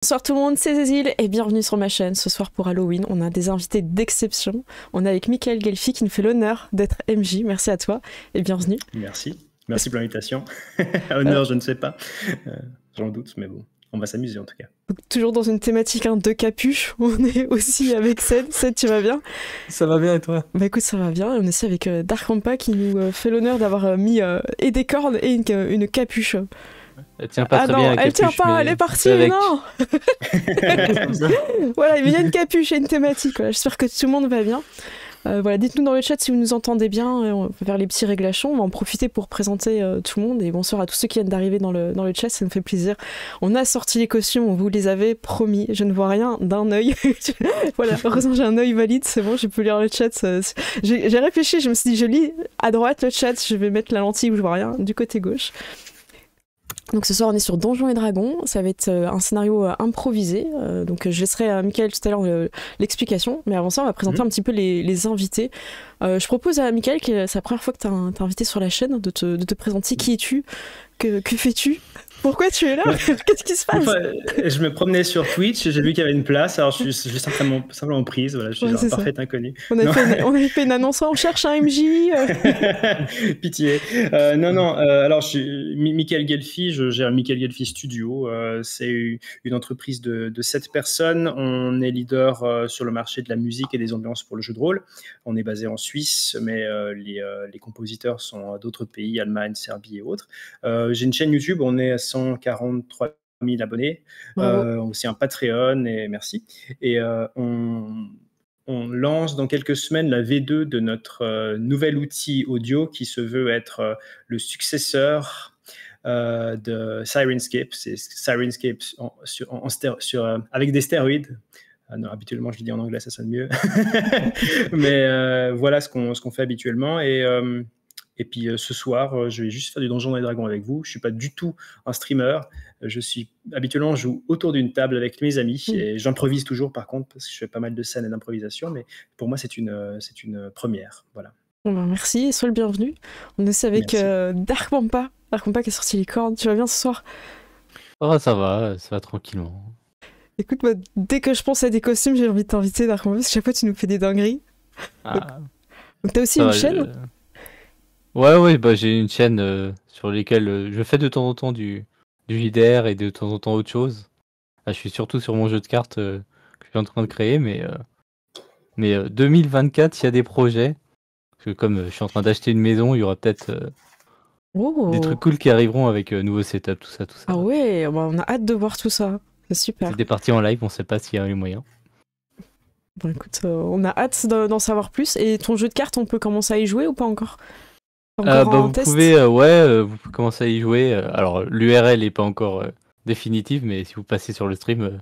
Bonsoir tout le monde, c'est Cécile et bienvenue sur ma chaîne. Ce soir pour Halloween, on a des invités d'exception. On est avec Michael Gelfi qui nous fait l'honneur d'être MJ. Merci à toi et bienvenue. Merci pour l'invitation. Honneur, je ne sais pas. J'en doute, mais bon, on va s'amuser en tout cas. Toujours dans une thématique de capuche, on est aussi avec Ced. Ced, tu vas bien? Ça va bien et toi? Bah écoute, ça va bien. On est aussi avec Dark Rampa qui nous fait l'honneur d'avoir mis et des cordes et une capuche. Elle tient pas très non, bien la elle capuche, tient pas, elle est partie, non. Voilà, mais il y a une capuche et une thématique. Voilà. J'espère que tout le monde va bien. Voilà, dites-nous dans le chat si vous nous entendez bien. On va faire les petits réglations. On va en profiter pour présenter tout le monde. Et bonsoir à tous ceux qui viennent d'arriver dans le chat, ça me fait plaisir. On a sorti les costumes, on vous les avait promis. Je ne vois rien d'un œil. Voilà, heureusement j'ai un œil valide, c'est bon, j'ai pu lire le chat. J'ai réfléchi, je me suis dit, je lis à droite le chat, je vais mettre la lentille où je vois rien, du côté gauche. Donc ce soir on est sur Donjons et Dragons, ça va être un scénario improvisé, donc je laisserai Michael tout à l'heure l'explication, mais avant ça on va présenter un petit peu les invités. Je propose à Michael, c'est la première fois que tu as invité sur la chaîne, de te présenter. Qui es-tu, que fais-tu, pourquoi tu es là, qu'est-ce qui se passe? Je me promenais sur Twitch, j'ai vu qu'il y avait une place, alors je suis simplement prise, voilà, je suis un parfait inconnu. On avait fait une annonce, on cherche un MJ. Pitié. Alors je suis Michael Gelfi, je gère Michael Gelfi Studio, c'est une entreprise de 7 personnes, on est leader sur le marché de la musique et des ambiances pour le jeu de rôle, on est basé en Suisse, mais les compositeurs sont d'autres pays, Allemagne, Serbie et autres. J'ai une chaîne YouTube, on est à 143 000 abonnés, aussi un Patreon, et merci. Et on lance dans quelques semaines la V2 de notre nouvel outil audio qui se veut être le successeur de Syrinscape. C'est Syrinscape avec des stéroïdes. Non, habituellement, je le dis en anglais, ça sonne mieux. Mais voilà ce qu'on fait habituellement. Et puis ce soir, je vais juste faire du Donjons et Dragons avec vous. Je ne suis pas du tout un streamer. Habituellement, je joue autour d'une table avec mes amis. Et j'improvise toujours, par contre, parce que je fais pas mal de scènes et d'improvisation. Mais pour moi, c'est une première. Voilà. Bon ben merci, et sois le bienvenu. On est aussi avec Dark Rampa. Dark Rampa qui a sorti les cordes. Tu vas bien ce soir? Oh, ça va tranquillement. Écoute, moi, dès que je pense à des costumes, j'ai envie de t'inviter, Dark Rampa, parce que chaque fois tu nous fais des dingueries. Donc t'as aussi une chaîne? Ouais, bah j'ai une chaîne sur laquelle je fais de temps en temps du JDR et de temps en temps autre chose. Là, je suis surtout sur mon jeu de cartes que je suis en train de créer, mais 2024, il y a des projets. Parce que comme je suis en train d'acheter une maison, il y aura peut-être des trucs cool qui arriveront avec nouveau setup, tout ça. Ah ouais, bah on a hâte de voir tout ça. C'est super. C'est des parties en live, on sait pas s'il y a les moyens. Bon écoute, on a hâte d'en savoir plus. Et ton jeu de cartes, on peut commencer à y jouer ou pas encore? Vous pouvez commencer à y jouer. Alors l'URL est pas encore définitive, mais si vous passez sur le stream,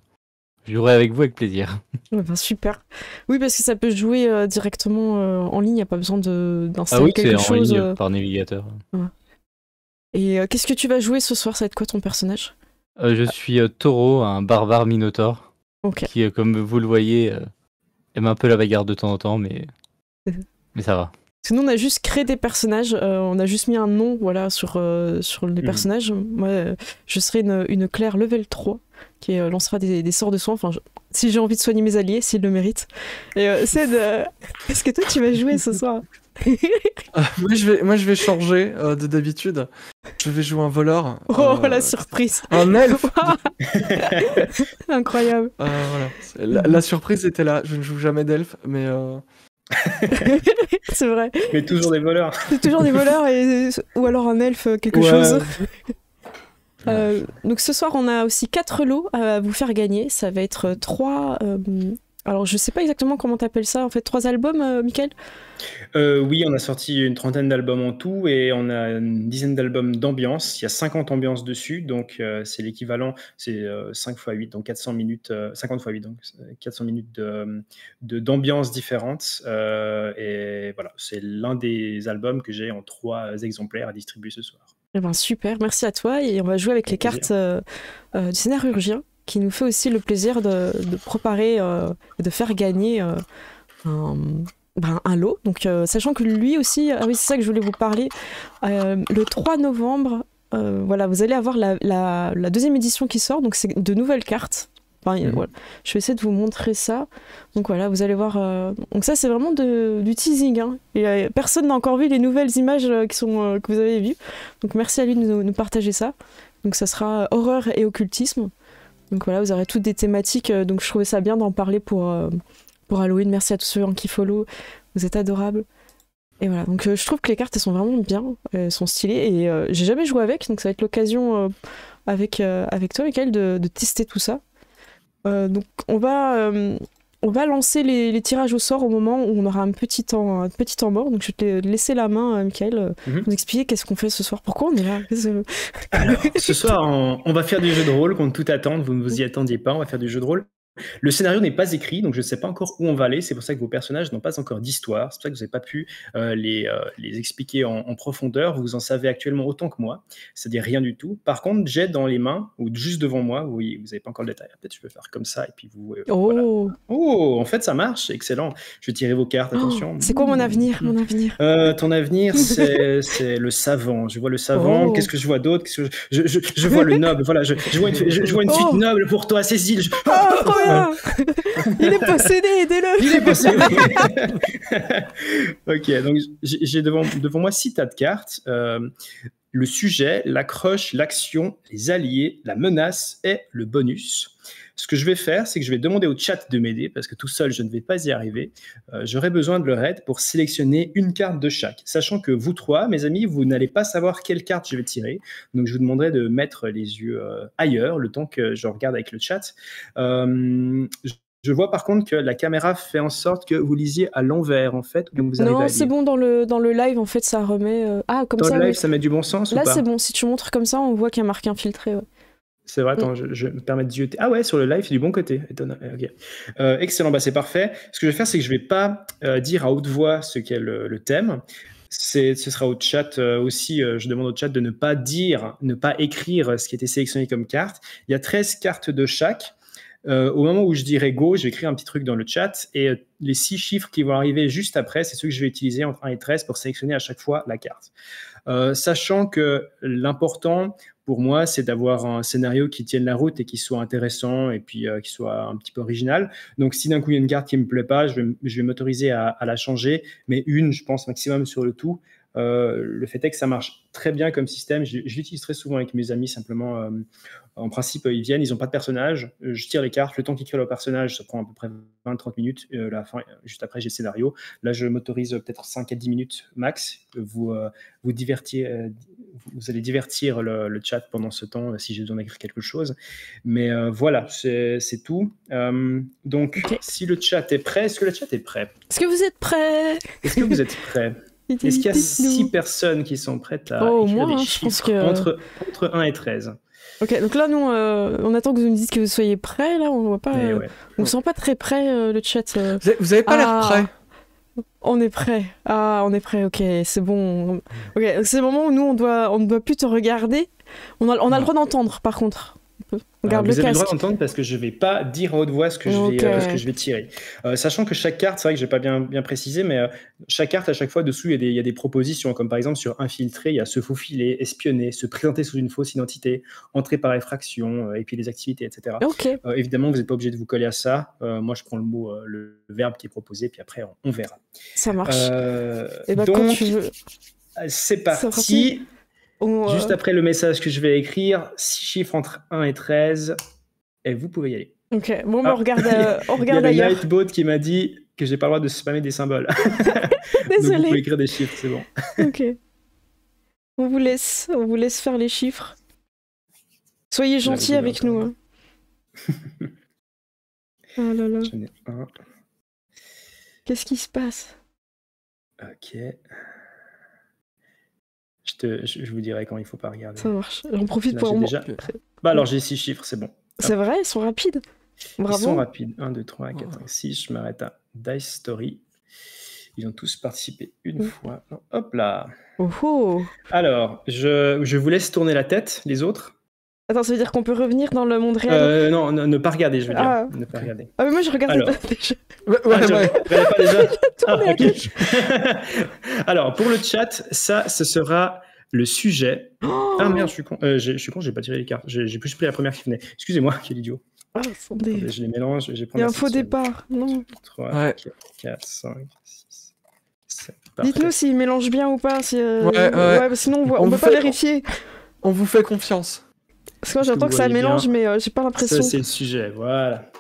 je jouerai avec vous avec plaisir. Ouais, ben, super. Oui, parce que ça peut jouer directement en ligne, il n'y a pas besoin d'installer quelque chose. Ah oui, c'est en ligne par navigateur. Ouais. Et qu'est-ce que tu vas jouer ce soir? Ça va être quoi ton personnage? Je suis Taureau, un barbare minotaure, qui, comme vous le voyez, aime un peu la bagarre de temps en temps, mais ça va. Parce que nous, on a juste créé des personnages, on a juste mis un nom sur les personnages. Moi, je serai une Claire level 3 qui lancera des sorts de soin. Enfin, si j'ai envie de soigner mes alliés, s'ils le méritent. Et est-ce que toi, tu vas jouer ce soir? Moi, je vais changer de d'habitude. Je vais jouer un voleur. Oh, la surprise! Un elfe! Incroyable! Voilà. La surprise était là. Je ne joue jamais d'elfe, mais... C'est vrai. Mais toujours des voleurs. C'est toujours des voleurs ou alors un elfe quelque chose. Donc ce soir on a aussi 4 lots à vous faire gagner. Ça va être 3... Alors je sais pas exactement comment t'appelles ça en fait. 3 albums, Michael? Oui, on a sorti une trentaine d'albums en tout et on a une dizaine d'albums d'ambiance. Il y a 50 ambiances dessus, donc c'est l'équivalent, c'est 5 x 8, donc 400 minutes, 50 x 8, donc 400 minutes d'ambiances différentes. Et voilà, c'est l'un des albums que j'ai en 3 exemplaires à distribuer ce soir. Eh ben, super, merci à toi. Et on va jouer avec les cartes du scénarurgien, qui nous fait aussi le plaisir de préparer et de faire gagner un lot. Donc, sachant que lui aussi, oui, c'est ça que je voulais vous parler, le 3 novembre, voilà, vous allez avoir la deuxième édition qui sort, donc c'est de nouvelles cartes. Enfin, voilà. Je vais essayer de vous montrer ça. Donc voilà, vous allez voir. Donc ça, c'est vraiment du teasing. Hein. Et personne n'a encore vu les nouvelles images que vous avez vues. Donc merci à lui de nous partager ça. Donc ça sera horreur et occultisme. Donc voilà, vous aurez toutes des thématiques. Donc je trouvais ça bien d'en parler pour Halloween. Merci à tous ceux qui follow. Vous êtes adorables. Et voilà, donc je trouve que les cartes elles sont vraiment bien, elles sont stylées et j'ai jamais joué avec, donc ça va être l'occasion avec toi Michael de tester tout ça. Donc on va lancer les tirages au sort au moment où on aura un petit temps mort, donc je vais te laisser la main Michael, nous expliquer qu'est-ce qu'on fait ce soir, pourquoi on est là. Alors, ce soir on va faire du jeu de rôle contre toute attente, vous ne vous y attendiez pas, on va faire du jeu de rôle. Le scénario n'est pas écrit, donc je ne sais pas encore où on va aller. C'est pour ça que vos personnages n'ont pas encore d'histoire. C'est pour ça que vous n'avez pas pu les expliquer en profondeur. Vous en savez actuellement autant que moi, c'est-à-dire rien du tout. Par contre, j'ai dans les mains, ou juste devant moi, oui, vous n'avez pas encore le détail. Peut-être je peux faire comme ça, et puis vous... voilà. Oh, en fait, ça marche. Excellent. Je vais tirer vos cartes, attention. C'est quoi mon avenir, ton avenir, c'est le savant. Je vois le savant. Qu'est-ce que je vois d'autre? Je vois le noble. Voilà, je vois une suite noble pour toi, Cécile. Il est possédé, aidez-le. Il est possédé. Ok, donc j'ai devant moi 6 tas de cartes. Le sujet, l'accroche, l'action, les alliés, la menace et le bonus. Ce que je vais faire, c'est que je vais demander au chat de m'aider, parce que tout seul, je ne vais pas y arriver. J'aurai besoin de leur aide pour sélectionner une carte de chaque. Sachant que vous trois, mes amis, vous n'allez pas savoir quelle carte je vais tirer. Donc, je vous demanderai de mettre les yeux ailleurs, le temps que je regarde avec le chat. Je vois par contre que la caméra fait en sorte que vous lisiez à l'envers, en fait. Non, c'est bon, dans le live, en fait, ça remet... comme dans ça, le live, ça met du bon sens là, ou pas? c'est bon, si tu montres comme ça, on voit qu'il y a marqué infiltré. Ouais. C'est vrai, attends, je me permets de zioter. Ah ouais, sur le live, c'est du bon côté. Étonnant. Okay. Excellent, bah c'est parfait. Ce que je vais faire, c'est que je ne vais pas dire à haute voix ce qu'est le thème. Ce sera au chat aussi, je demande au chat de ne pas écrire ce qui a été sélectionné comme carte. Il y a 13 cartes de chaque. Au moment où je dirai go, je vais écrire un petit truc dans le chat et les 6 chiffres qui vont arriver juste après, c'est ceux que je vais utiliser entre 1 et 13 pour sélectionner à chaque fois la carte. Sachant que l'important pour moi, c'est d'avoir un scénario qui tienne la route et qui soit intéressant et puis qui soit un petit peu original. Donc, si d'un coup il y a une carte qui ne me plaît pas, je vais m'autoriser à la changer, mais une, je pense, maximum sur le tout. Le fait est que ça marche très bien comme système. Je l'utilise très souvent avec mes amis, simplement. En principe, ils viennent, ils n'ont pas de personnage. Je tire les cartes. Le temps qu'ils créent leur personnage, ça prend à peu près 20-30 minutes. La fin, juste après, j'ai le scénario. Là, je m'autorise peut-être 5 à 10 minutes max. Vous allez divertir le chat pendant ce temps si j'ai besoin d'écrire quelque chose. Mais voilà, c'est tout. Donc, si le chat est prêt, est-ce que le chat est prêt? Est-ce que vous êtes prêts? Est-ce que vous êtes prêts? Est-ce qu'il y a 6 personnes qui sont prêtes à écrire des chiffres entre 1 et 13? Ok, donc là, nous, on attend que vous nous dites que vous soyez prêts. Là, on voit pas. On sent pas très prêt, le chat. Vous avez pas l'air prêt. On est prêt. Ah, on est prêt. Ok, c'est bon. Ok, c'est le moment où nous, on ne doit plus te regarder. On a le droit d'entendre, par contre. Vous avez le droit d'entendre parce que je ne vais pas dire à haute voix ce que je vais tirer. Sachant que chaque carte, c'est vrai que je n'ai pas bien précisé, mais chaque carte, à chaque fois, dessous, il y a des propositions, comme par exemple sur infiltrer, il y a se faufiler, espionner, se présenter sous une fausse identité, entrer par effraction, et puis les activités, etc. Évidemment, vous n'êtes pas obligé de vous coller à ça. Moi, je prends le verbe qui est proposé, puis après, on verra. Ça marche. Donc, quand tu veux... c'est parti. Juste après le message que je vais écrire, 6 chiffres entre 1 et 13, et vous pouvez y aller. Ok, bon, on regarde ailleurs. Il y a le Nightbot qui m'a dit que j'ai pas le droit de spammer des symboles. Désolé. Donc vous pouvez écrire des chiffres, c'est bon. Ok. On vous laisse faire les chiffres. Soyez gentils avec nous. Hein. Oh là là. J'en ai un. Qu'est-ce qui se passe? Ok. Je vous dirai quand il ne faut pas regarder. Ça marche. J'en profite là, pour en déjà... Bah alors j'ai 6 chiffres, c'est bon. C'est vrai, ils sont rapides. Bravo. Ils sont rapides. 1, 2, 3, 4, 5, 6. Je m'arrête à Dice Story. Ils ont tous participé une fois. Non, hop là. Alors, je vous laisse tourner la tête, les autres. Attends, ça veut dire qu'on peut revenir dans le monde réel? Non, ne pas regarder, je veux dire. Ne pas regarder. Ah, mais moi, je regarde pas déjà. Regardez pas déjà. Okay. Alors, pour le chat, ce sera le sujet. Ah merde, je suis con, j'ai pas tiré les cartes. J'ai plus pris la première qui venait. Excusez-moi, quel idiot. Ah, Attendez, attendez. je les mélange. Je vais Il y prendre a la un faux septième. départ. Non. 3, Ouais. 4, 5, 6, 7. Dites-nous s'il mélange bien ou pas. Si, Ouais, ouais. Sinon, on On peut vous pas fait- vérifier. On vous fait confiance. Parce que moi, Est-ce que j'entends vous que ça voyez mélange, bien mais j'ai pas l'impression. Ça, c'est le sujet. Voilà.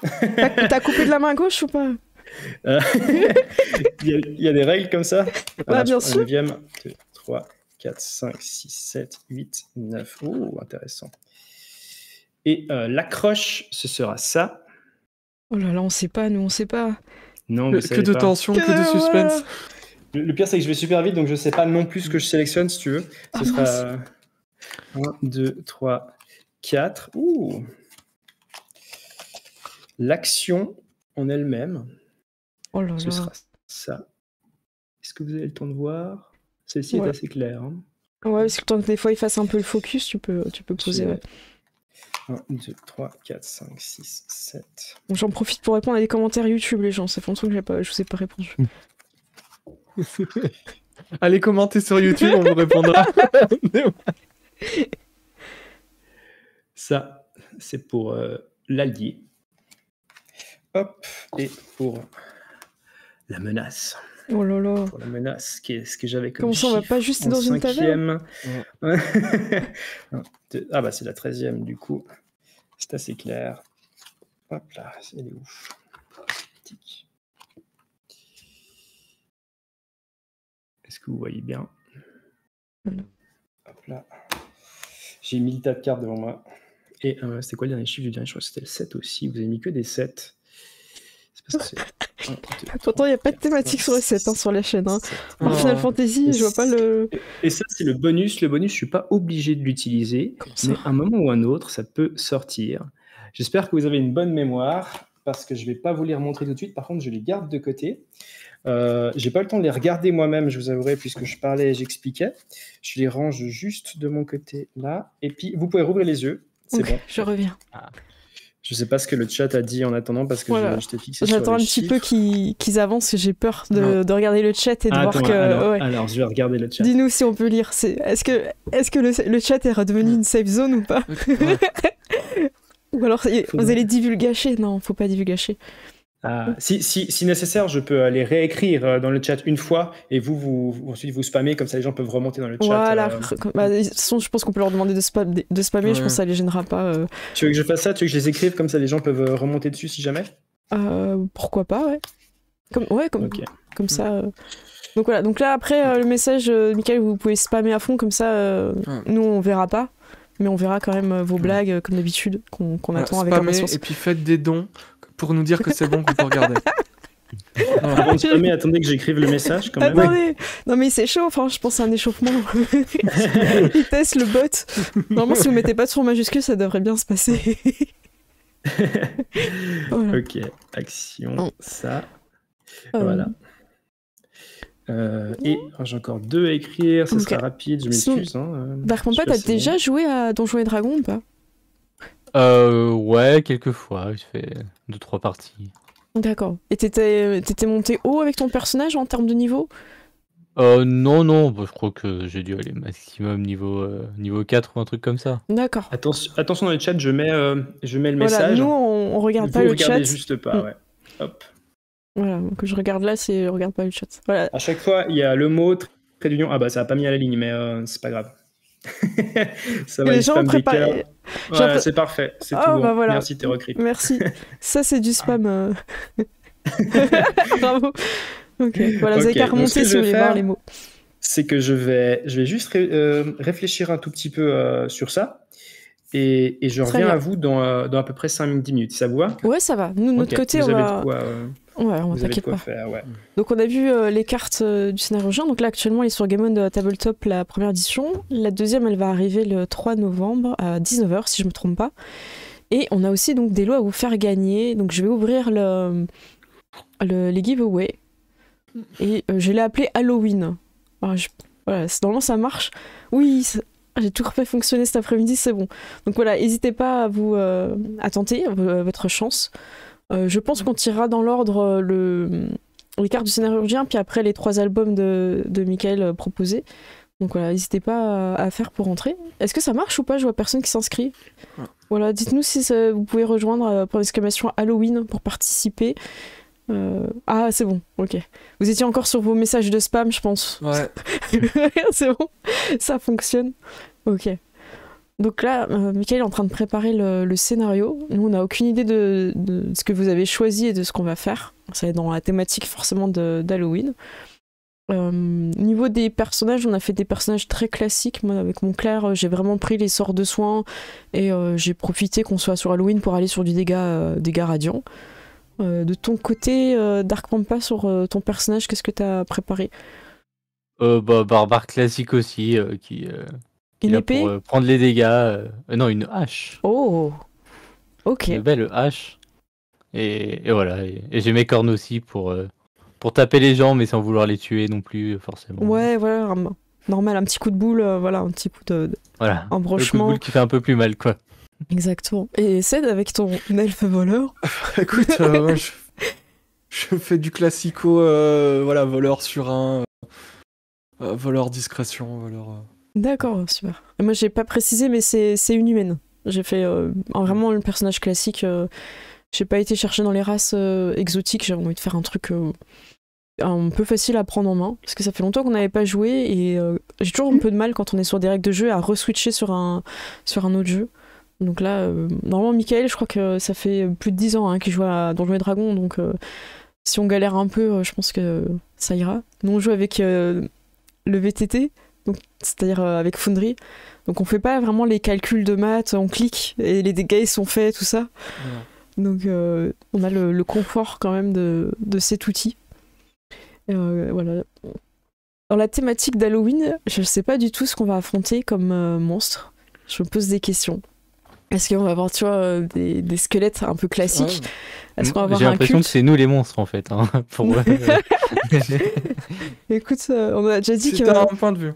T'as coupé de la main gauche ou pas? Euh, il y a des règles comme ça? Ouais, bien La sûr. 9e, 2, 3, 4, 5, 6, 7, 8, 9. Oh, intéressant. Et l'accroche, ce sera ça. Oh là là, on sait pas, nous, on sait pas. Non, Que, vous que savez de pas. tension, que de suspense. Le pire, c'est que je vais super vite, donc je sais pas non plus ce que je sélectionne, si tu veux. Ah, Ce sera 1, 2, 3, 4. Ouh. L'action en elle-même, Oh là ce là. sera ça. Est-ce que vous avez le temps de voir? Celle-ci Ouais. est assez claire. Hein. Ouais, parce que le temps que des fois il fasse un peu le focus, tu peux poser. Ouais. 1, 2, 3, 4, 5, 6, 7. Bon, j'en profite pour répondre à des commentaires YouTube, les gens. Ça fait longtemps que je vous ai pas répondu. Allez commenter sur YouTube, on vous répondra. Ça, c'est pour l'allié. Hop, et pour la menace. Oh là là. Pour la menace, ce que j'avais comme Comment ça, on va chiffre pas juste en dans une taverne? 5e. Ah bah c'est la 13e du coup. C'est assez clair. Hop là, elle est où? Tic. Est-ce que vous voyez bien? Voilà. Hop là. J'ai mis le tas de cartes devant moi. Et c'était quoi le dernier chiffre du dernier? Je crois que c'était le 7 aussi. Vous avez mis que des 7. C'est parce que c'est 1, 2, Pourtant, il n'y a pas de 3, thématique sur les 7 sur la chaîne. Hein. 7. En Oh. Final Fantasy, je vois pas le. Et ça, c'est le bonus. Le bonus, je suis pas obligé de l'utiliser. Comment ça? Mais à un moment ou un autre, ça peut sortir. J'espère que vous avez une bonne mémoire parce que je vais pas vous les remontrer tout de suite. Par contre, je les garde de côté. J'ai pas le temps de les regarder moi-même, je vous avouerai, puisque je parlais et j'expliquais. Je les range juste de mon côté là. Et puis, vous pouvez rouvrir les yeux. C'est Ok, bon. je reviens. Je sais pas ce que le chat a dit en attendant parce que Voilà. je t'ai fixé sur J'attends les un petit peu chiffres. qu'ils avancent, parce que j'ai peur de regarder le chat et de voir Attends, que. alors, je vais regarder le chat. Dis-nous si on peut lire. Est-ce que le chat est redevenu une safe zone ou pas? Ouais. Ou alors vous allez divulgacher? Non, faut pas divulgacher. Si nécessaire, je peux les réécrire dans le chat une fois et ensuite vous spammez, comme ça les gens peuvent remonter dans le chat. Voilà. Bah, de toute façon, je pense qu'on peut leur demander de spammer. Ouais. Je pense que ça les gênera pas. Tu veux que je fasse ça? Tu veux que je les écrive comme ça les gens peuvent remonter dessus si jamais? Pourquoi pas, ouais. Ok. Comme ça. Donc voilà. Donc là, après, le message, Michael, vous pouvez spammer à fond, comme ça, nous, on verra pas. Mais on verra quand même vos blagues, comme d'habitude, qu'on attend avec Spammez impatience. et puis faites des dons pour nous dire que c'est bon qu'on peut regarder. Voilà. Avant de spammer, attendez que j'écrive le message quand même. Attendez, non mais c'est chaud, enfin je pense à un échauffement. Il teste le bot. Normalement si vous mettez pas de son majuscule, ça devrait bien se passer. Voilà. Ok, action, Oh. ça, Euh, voilà. Et j'ai encore 2 à écrire, ça Ok. sera rapide, je m'excuse. Hein, Par contre, je sais t'as pas si c'est déjà bon. joué à Donjons et Dragons ou pas? Ouais, quelques fois. J'ai fait 2-3 parties. D'accord. Et t'étais monté haut avec ton personnage en termes de niveau? Non, bah, je crois que j'ai dû aller maximum niveau 4 ou un truc comme ça. D'accord. Attention dans le chat, je mais le Voilà, message. nous on regarde Vous pas le regardez chat. juste pas, Mm. ouais. Hop. Voilà, donc je regarde là, je regarde pas le chat. Voilà. À chaque fois, il y a le mot trait d'union. Ah bah ça a pas mis à la ligne, mais c'est pas grave. Ça va, Les il gens spam des préparent- cœurs. J'ai Ouais, l'impression- c'est parfait, c'est Ah, tout bon. bah voilà. Merci, t'es recrit. Merci. Ça c'est du spam. Bravo. Ok, voilà, vous avez Ok, qu'à donc ce remonter que si je vous vais voulez voir faire, les mots. C'est que je vais juste réfléchir un tout petit peu sur ça. Et je Très reviens bien. à vous dans à peu près 5-10 minutes. Ça vous va? Ouais, ça va. Nous, de notre Ok, côté, vous on avez va. de quoi, Ouais, on vous avez de t'inquiète quoi pas. faire, ouais. Donc, on a vu les cartes du scénario géant. Donc là, actuellement, il est sur Game On Tabletop, la première édition. La deuxième, elle va arriver le 3 novembre à 19h, si je me trompe pas. Et on a aussi donc des lots à vous faire gagner. Donc, je vais ouvrir les giveaways. Et je l'ai appelé Halloween. Alors, voilà, normalement, ça marche. Oui, j'ai tout refait fonctionner cet après-midi, c'est bon. Donc voilà, n'hésitez pas à tenter votre chance. Je pense qu'on tirera dans l'ordre les cartes du scénario géant, puis après les 3 albums de Michael proposés. Donc voilà, n'hésitez pas à faire pour rentrer. Est-ce que ça marche ou pas? Je vois personne qui s'inscrit. Ouais. Voilà, dites-nous si vous pouvez rejoindre pour l'exclamation Halloween pour participer. Ah, c'est bon, ok. Vous étiez encore sur vos messages de spam, je pense. Ouais. C'est bon, ça fonctionne. Ok. Donc là, Michael est en train de préparer le scénario. Nous, on n'a aucune idée de ce que vous avez choisi et de ce qu'on va faire. Ça va être dans la thématique forcément d'Halloween. Au niveau des personnages, on a fait des personnages très classiques. Moi, avec mon Claire, j'ai vraiment pris les sorts de soins et j'ai profité qu'on soit sur Halloween pour aller sur du dégâts radiants. De ton côté, Dark Pampa, sur ton personnage, qu'est-ce que tu as préparé? Barbare classique aussi, qui Une là épée? pour prendre les dégâts. Non, une hache. Oh, ok. Une belle hache. Et voilà. Et j'ai mes cornes aussi pour taper les gens, mais sans vouloir les tuer non plus, forcément. Ouais, voilà, normal, un petit coup de boule, voilà, un petit coup de Voilà. Le coup de embrochement. boule qui fait un peu plus mal, quoi. Exactement. Et Ced, avec ton elfe voleur? Écoute, moi, je fais du classico, voilà, voleur surin, voleur discrétion, voleur. D'accord, super. Et moi, j'ai pas précisé, mais c'est une humaine. J'ai fait vraiment le personnage classique. J'ai pas été chercher dans les races exotiques. J'ai envie de faire un truc un peu facile à prendre en main. Parce que ça fait longtemps qu'on n'avait pas joué. Et j'ai toujours un peu de mal quand on est sur des règles de jeu à re-switcher sur un autre jeu. Donc là, normalement, Michael, je crois que ça fait plus de 10 ans qu'il joue à Donjons et Dragons. Donc si on galère un peu, je pense que ça ira. Nous, on joue avec le VTT. C'est-à-dire avec Foundry. Donc on fait pas vraiment les calculs de maths, on clique et les dégâts ils sont faits, tout ça. Ouais. Donc on a le confort quand même de cet outil. Voilà. Dans la thématique d'Halloween, je sais pas du tout ce qu'on va affronter comme monstre. Je me pose des questions. Est-ce qu'on va avoir, tu vois, des squelettes un peu classiques? Est-ce qu'on va avoir J'ai l'impression culte que c'est nous les monstres en fait. Hein, pour... Écoute, on a déjà dit que... C'est un point de vue.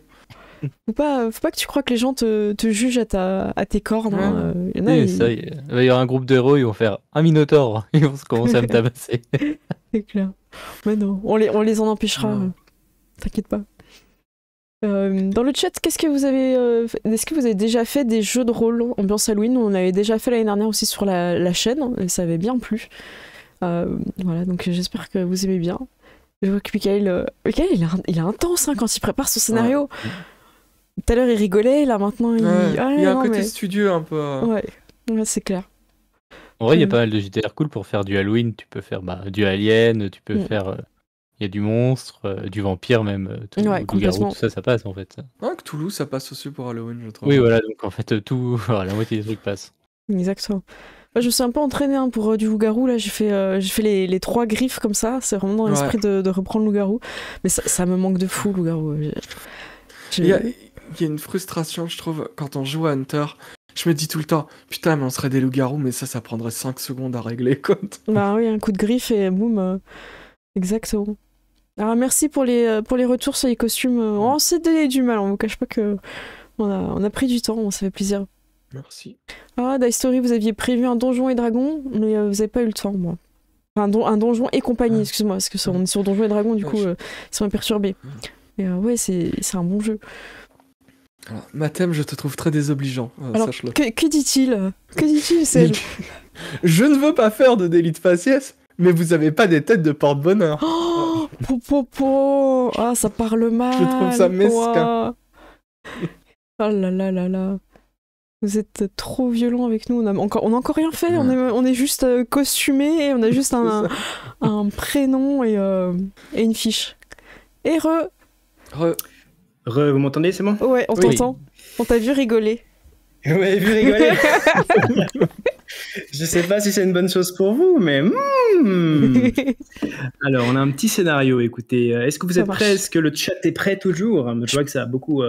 Faut pas que tu crois que les gens te jugent à tes cornes. Hein. Il va y avoir un groupe d'héros, ils vont faire un minotaure, ils vont commencer à me tabasser. C'est clair. Mais non, on les en empêchera. T'inquiète pas. Dans le chat, qu'est-ce que vous avez est-ce que vous avez déjà fait des jeux de rôle ambiance Halloween? On avait déjà fait l'année dernière aussi sur la chaîne, et ça avait bien plu. Voilà, donc j'espère que vous aimez bien. Je vois que Michael, il est intense quand il prépare son scénario. Ouais. Tout à l'heure il rigolait, là maintenant il... il y a un côté studieux un peu... Ouais, c'est clair. En vrai, il y a pas mal de JDR cool pour faire du Halloween. Tu peux faire du Alien, tu peux faire... Il y a du monstre, du vampire même, du loup-garou, tout ça passe en fait. Ouais, Cthulhu, ça passe aussi pour Halloween, je trouve. Oui, voilà, donc en fait, tout, la moitié des trucs passent. Exactement. Je me suis un peu entraînée pour du loup-garou, là, j'ai fait les 3 griffes comme ça, c'est vraiment dans l'esprit de reprendre loup-garou. Mais ça me manque de fou, loup-garou. Il y a une frustration, je trouve, quand on joue à Hunter. Je me dis tout le temps, putain, mais on serait des loups-garous, mais ça prendrait 5 secondes à régler, quoi. Bah oui, un coup de griffe et boum. Exactement. Alors merci pour les retours sur les costumes. On s'est donné du mal, on vous cache pas que on a pris du temps, ça fait plaisir. Merci. Ah, Dice Story, vous aviez prévu un donjon et dragon, mais vous avez pas eu le temps, moi. Enfin, un donjon et compagnie, excuse-moi, parce que on est sur Donjons et Dragons, du coup, ils sont perturbés. Et ouais, c'est un bon jeu. Alors, Mathem, je te trouve très désobligeant, alors, sache-le. Que dit-il? Que dit-il, Ced? Je ne veux pas faire de délit de faciès, mais vous avez pas des têtes de porte-bonheur. Oh, popopo. Ah, ça parle mal. Je trouve ça mesquin. Oh là là là là. Vous êtes trop violents avec nous. On a encore rien fait. On est juste costumés et on a juste un prénom et une fiche. Et vous m'entendez, c'est bon? Ouais, on t'entend. On t'a vu rigoler. Ouais, vu rigoler. Je sais pas si c'est une bonne chose pour vous, mais alors on a un petit scénario. Écoutez, est-ce que vous êtes prêts? Est-ce que le chat est prêt toujours? Je vois que ça a beaucoup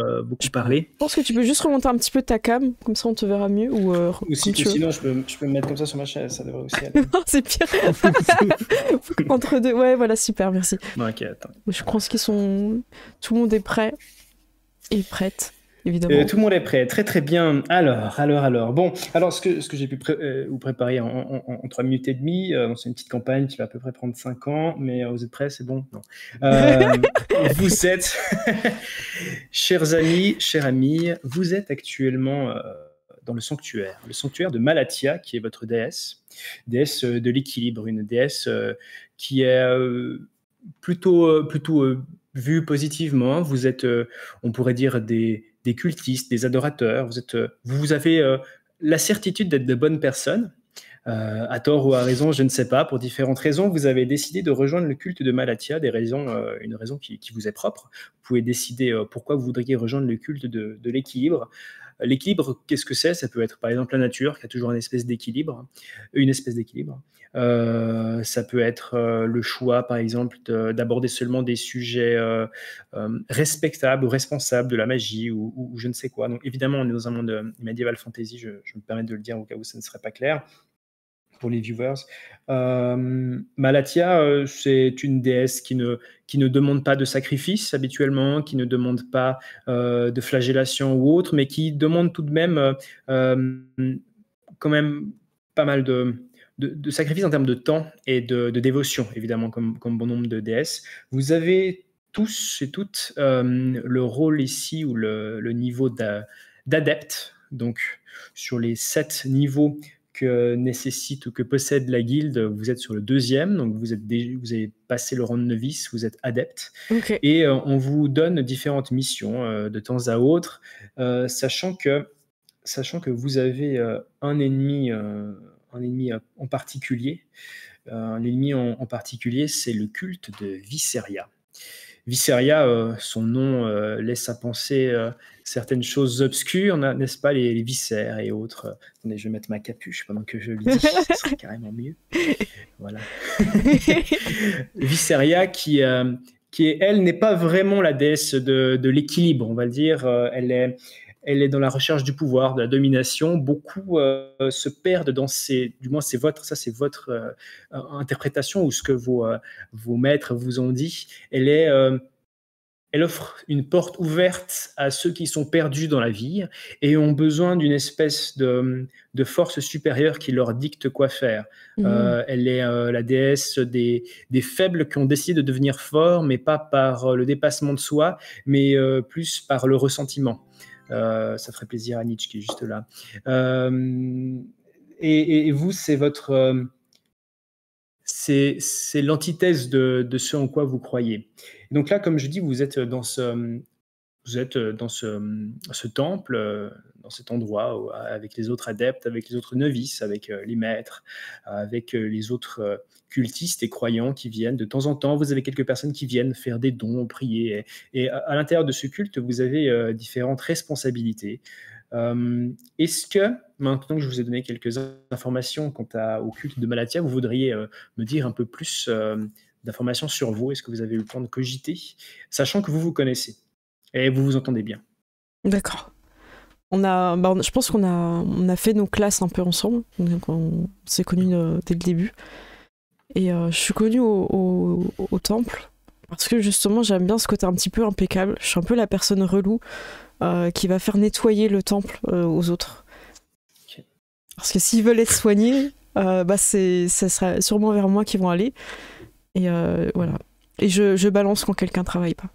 parlé. Je pense que tu peux juste remonter un petit peu ta cam, comme ça on te verra mieux. Ou sinon je peux me mettre comme ça sur ma chaise, ça devrait aussi aller. Non, c'est pire. Entre deux, ouais, voilà, super, merci. Ok, attends. Je pense qu'ils sont. Tout le monde est prêt et prête. évidemment. Tout le monde est prêt, très très bien. Alors. Bon, alors ce que j'ai pu vous préparer en 3 minutes et demie, c'est une petite campagne qui va à peu près prendre 5 ans, mais vous êtes prêts, c'est bon? Non. Vous êtes, chers amis, vous êtes actuellement dans le sanctuaire de Malatia, qui est votre déesse de l'équilibre, une déesse qui est plutôt vue positivement. Vous êtes, on pourrait dire, des cultistes, des adorateurs. Vous avez la certitude d'être de bonnes personnes. À tort ou à raison, je ne sais pas. Pour différentes raisons, vous avez décidé de rejoindre le culte de Malatia, une raison qui vous est propre. Vous pouvez décider pourquoi vous voudriez rejoindre le culte de l'équilibre. L'équilibre, qu'est-ce que c'est? Ça peut être par exemple la nature qui a toujours une espèce d'équilibre. Ça peut être le choix, par exemple, d'aborder seulement des sujets respectables ou responsables de la magie ou je ne sais quoi. Donc évidemment, on est dans un monde médiéval fantasy, je me permets de le dire au cas où ça ne serait pas clair pour les viewers. Malatia, c'est une déesse qui ne demande pas de sacrifice habituellement, qui ne demande pas de flagellation ou autre, mais qui demande tout de même quand même pas mal de sacrifices en termes de temps et de dévotion, évidemment, comme bon nombre de déesses. Vous avez tous et toutes le rôle ici ou le niveau d'adepte. Donc, sur les 7 niveaux que nécessite ou que possède la guilde, vous êtes sur le 2e, donc vous avez passé le rang de novice, vous êtes adepte, Ok. et on vous donne différentes missions de temps à autre, sachant que vous avez un ennemi en particulier. L'ennemi en particulier, c'est le culte de Visceria. Visceria, son nom laisse à penser certaines choses obscures, n'est-ce pas, les viscères et autres. Attendez, je vais mettre ma capuche pendant que je le dis, ce serait carrément mieux. Voilà. Visceria qui elle, n'est pas vraiment la déesse de l'équilibre, on va le dire. Elle est dans la recherche du pouvoir, de la domination. Beaucoup se perdent dans du moins c'est votre interprétation ou ce que vos maîtres vous ont dit. Elle offre une porte ouverte à ceux qui sont perdus dans la vie et ont besoin d'une espèce de force supérieure qui leur dicte quoi faire. Elle est la déesse des faibles qui ont décidé de devenir forts, mais pas par le dépassement de soi, mais plus par le ressentiment. Ça ferait plaisir à Nietzsche qui est juste là. Et vous, c'est c'est l'antithèse de ce en quoi vous croyez. Et donc là, comme je dis, vous êtes dans ce temple, dans cet endroit, avec les autres adeptes, avec les autres novices, avec les maîtres, avec les autres cultistes et croyants qui viennent de temps en temps. Vous avez quelques personnes qui viennent faire des dons, prier. Et à l'intérieur de ce culte, vous avez différentes responsabilités. Est-ce que, maintenant que je vous ai donné quelques informations quant au culte de Malatia, vous voudriez me dire un peu plus d'informations sur vous? Est-ce que vous avez eu le temps de cogiter, sachant que vous vous connaissez et vous vous entendez bien? D'accord. Je pense qu'on a fait nos classes un peu ensemble. Donc on s'est connus dès le début. Et je suis connue au temple parce que justement j'aime bien ce côté un petit peu impeccable. Je suis un peu la personne relou qui va faire nettoyer le temple aux autres. Okay. Parce que s'ils veulent être soignés, ça sera sûrement vers moi qu'ils vont aller. Et voilà. Et je balance quand quelqu'un travaille pas.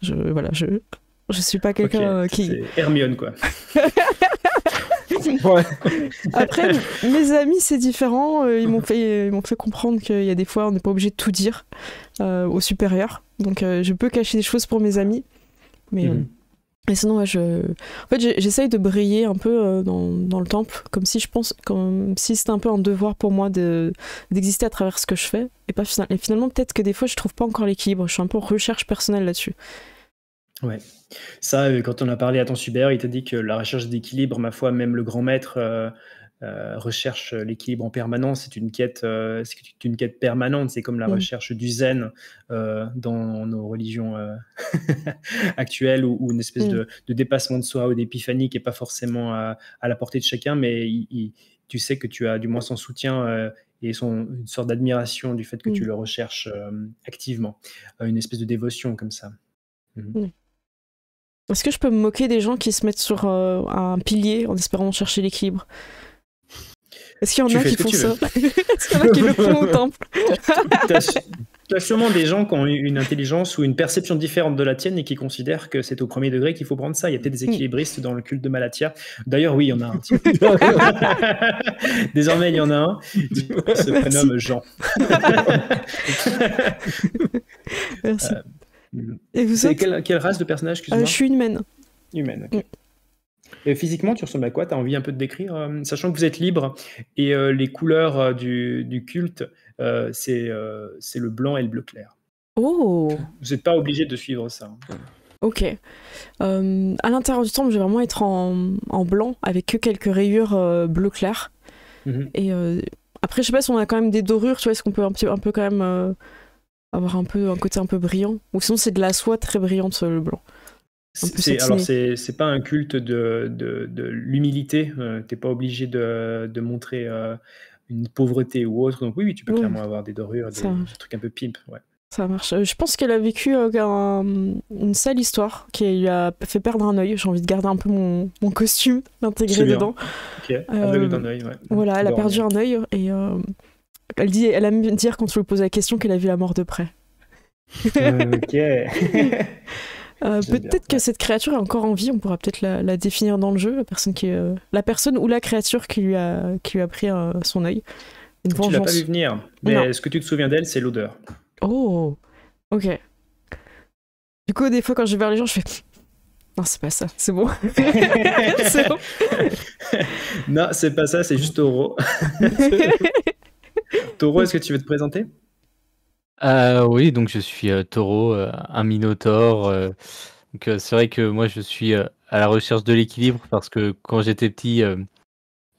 Je suis pas quelqu'un qui... C'est Hermione, quoi. Ouais. Après, mes amis, c'est différent. Ils m'ont fait comprendre qu'il y a des fois, on n'est pas obligé de tout dire aux supérieurs. Donc, je peux cacher des choses pour mes amis. Mais sinon, en fait, j'essaye de briller un peu dans le temple, comme si c'était un peu un devoir pour moi d'exister à travers ce que je fais. Et finalement, peut-être que des fois, je trouve pas encore l'équilibre. Je suis un peu en recherche personnelle là-dessus. Ouais. Ça, quand on a parlé à ton supérieur, il t'a dit que la recherche d'équilibre, ma foi, même le grand maître recherche l'équilibre en permanence. C'est une quête permanente. C'est comme la recherche du zen dans nos religions actuelles ou une espèce de dépassement de soi ou d'épiphanie qui n'est pas forcément à la portée de chacun, mais tu sais que tu as du moins son soutien et une sorte d'admiration du fait que tu le recherches activement. Une espèce de dévotion comme ça. Est-ce que je peux me moquer des gens qui se mettent sur un pilier en espérant chercher l'équilibre? Est-ce qu'il y en Tu a fais qui ce que font tu ça? veux. Est-ce qu'il y en a qui le font au temple? T'as sûrement des gens qui ont une intelligence ou une perception différente de la tienne et qui considèrent que c'est au premier degré qu'il faut prendre ça. Il y a peut-être des équilibristes dans le culte de Malatia. D'ailleurs, oui, il y en a un. Tiens. Désormais, il y en a un. Il se prénomme Jean. Merci. Euh, Et vous C'est autres? quelle race de personnage, excuse-moi? Je suis une humaine. Humaine, ok. Et physiquement, tu ressembles à quoi? Tu as envie un peu de décrire, sachant que vous êtes libre et les couleurs du culte, c'est le blanc et le bleu clair. Oh, Vous n'êtes pas obligé de suivre ça. ok. À l'intérieur du temple, je vais vraiment être en blanc avec que quelques rayures bleu clair. Mhm. Et après, je sais pas si on a quand même des dorures, tu vois, est-ce qu'on peut un peu quand même avoir un côté un peu brillant? Ou sinon, c'est de la soie très brillante, le blanc. Un peu Alors, satiné. c'est pas un culte de l'humilité. T'es pas obligé de montrer une pauvreté ou autre. Donc oui, tu peux Oui, clairement avoir des dorures, ça, des trucs un peu pimp. Ouais. ça marche. Je pense qu'elle a vécu une sale histoire qui lui a fait perdre un œil. J'ai envie de garder un peu mon costume, l'intégrer C'est bien. dedans. Ok. Aveugle d'un œil. Ouais. Voilà, elle a Borgne. perdu un œil et elle aime dire quand on lui pose la question qu'elle a vu la mort de près. Ok. J'aime bien, Peut-être que cette créature est encore en vie, on pourra peut-être la définir dans le jeu, la personne ou la créature qui lui a pris son œil. Une Tu l'as pas vengeance. vu venir, mais Non. ce que tu te souviens d'elle, c'est l'odeur. Oh, ok. Du coup, des fois, quand je vais vers les gens, je fais non, c'est pas ça, c'est bon. C'est bon. Non, c'est pas ça, c'est juste Taureau. Taureau, est-ce que tu veux te présenter? Oui, donc je suis taureau, un minotaure. Donc c'est vrai que moi je suis à la recherche de l'équilibre parce que quand j'étais petit,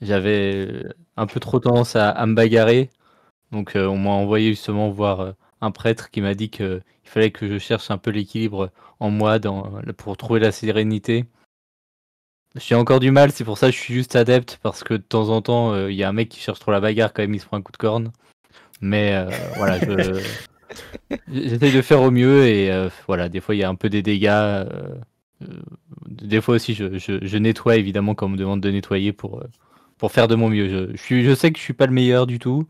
j'avais un peu trop tendance à me bagarrer. Donc on m'a envoyé justement voir un prêtre qui m'a dit qu'il fallait que je cherche un peu l'équilibre en moi pour trouver la sérénité. J'ai encore du mal, c'est pour ça que je suis juste adepte parce que de temps en temps, il y a un mec qui cherche trop la bagarre quand même, il se prend un coup de corne. Mais voilà, j'essaye de faire au mieux et voilà, des fois il y a un peu des dégâts. Des fois aussi je nettoie évidemment quand on me demande de nettoyer pour faire de mon mieux. Je sais que je suis pas le meilleur du tout,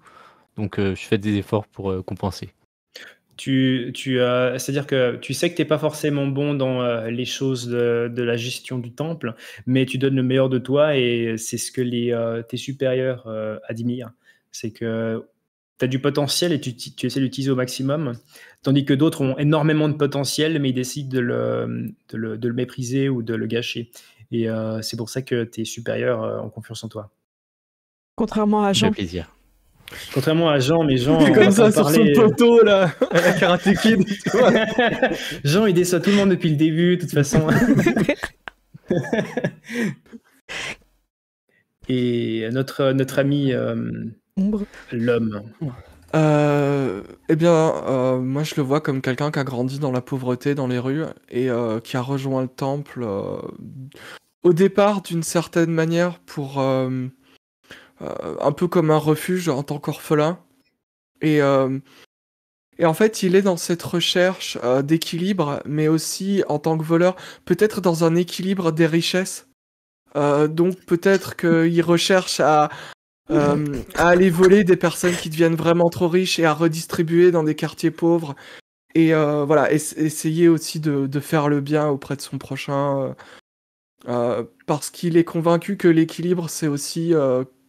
donc je fais des efforts pour compenser. C'est-à-dire que tu sais que tu n'es pas forcément bon dans les choses de la gestion du temple, mais tu donnes le meilleur de toi et c'est ce que tes supérieurs admirent. C'est que tu as du potentiel et tu essaies d'utiliser au maximum, tandis que d'autres ont énormément de potentiel, mais ils décident de le mépriser ou de le gâcher. Et c'est pour ça que tes supérieurs ont confiance en toi. Contrairement à Ça Jean. fait plaisir. Contrairement à Jean, mais Jean, C'est on comme va ça pas sur parler. son poteau là, à la Karate Kid. Tu vois. Jean, il déçoit tout le monde depuis le début, de toute façon. Et notre ami Ombre. l'homme. Eh bien, moi je le vois comme quelqu'un qui a grandi dans la pauvreté, dans les rues, et qui a rejoint le temple au départ d'une certaine manière pour un peu comme un refuge en tant qu'orphelin. Et, et en fait, il est dans cette recherche d'équilibre, mais aussi en tant que voleur, peut-être dans un équilibre des richesses. Donc peut-être qu'il recherche à aller voler des personnes qui deviennent vraiment trop riches et à redistribuer dans des quartiers pauvres. Et voilà, essayer aussi de faire le bien auprès de son prochain. Parce qu'il est convaincu que l'équilibre, c'est aussi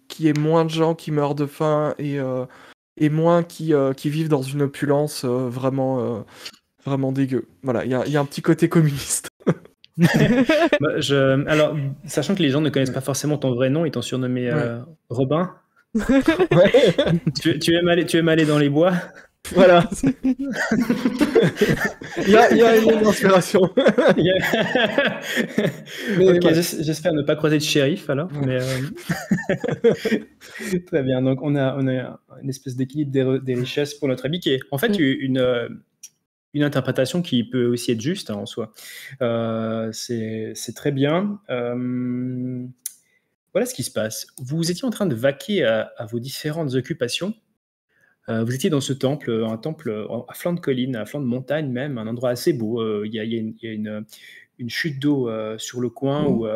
qu'il y ait moins de gens qui meurent de faim et moins qui vivent dans une opulence vraiment dégueu. Voilà, il y a un petit côté communiste. Alors, sachant que les gens ne connaissent pas forcément ton vrai nom, ils t'ont surnommé Robin. Ouais. Tu aimes aller dans les bois. Voilà. Il y a une inspiration. Mais Ok, voilà. j'espère ne pas croiser de shérif alors. Mais, très bien. Donc on a une espèce d'équilibre des richesses pour notre ami qui est en fait une interprétation qui peut aussi être juste en soi. C'est très bien. Voilà ce qui se passe. Vous étiez en train de vaquer à vos différentes occupations. Vous étiez dans ce temple, un temple à flanc de colline, à flanc de montagne même, un endroit assez beau. Il y a une chute d'eau sur le coin où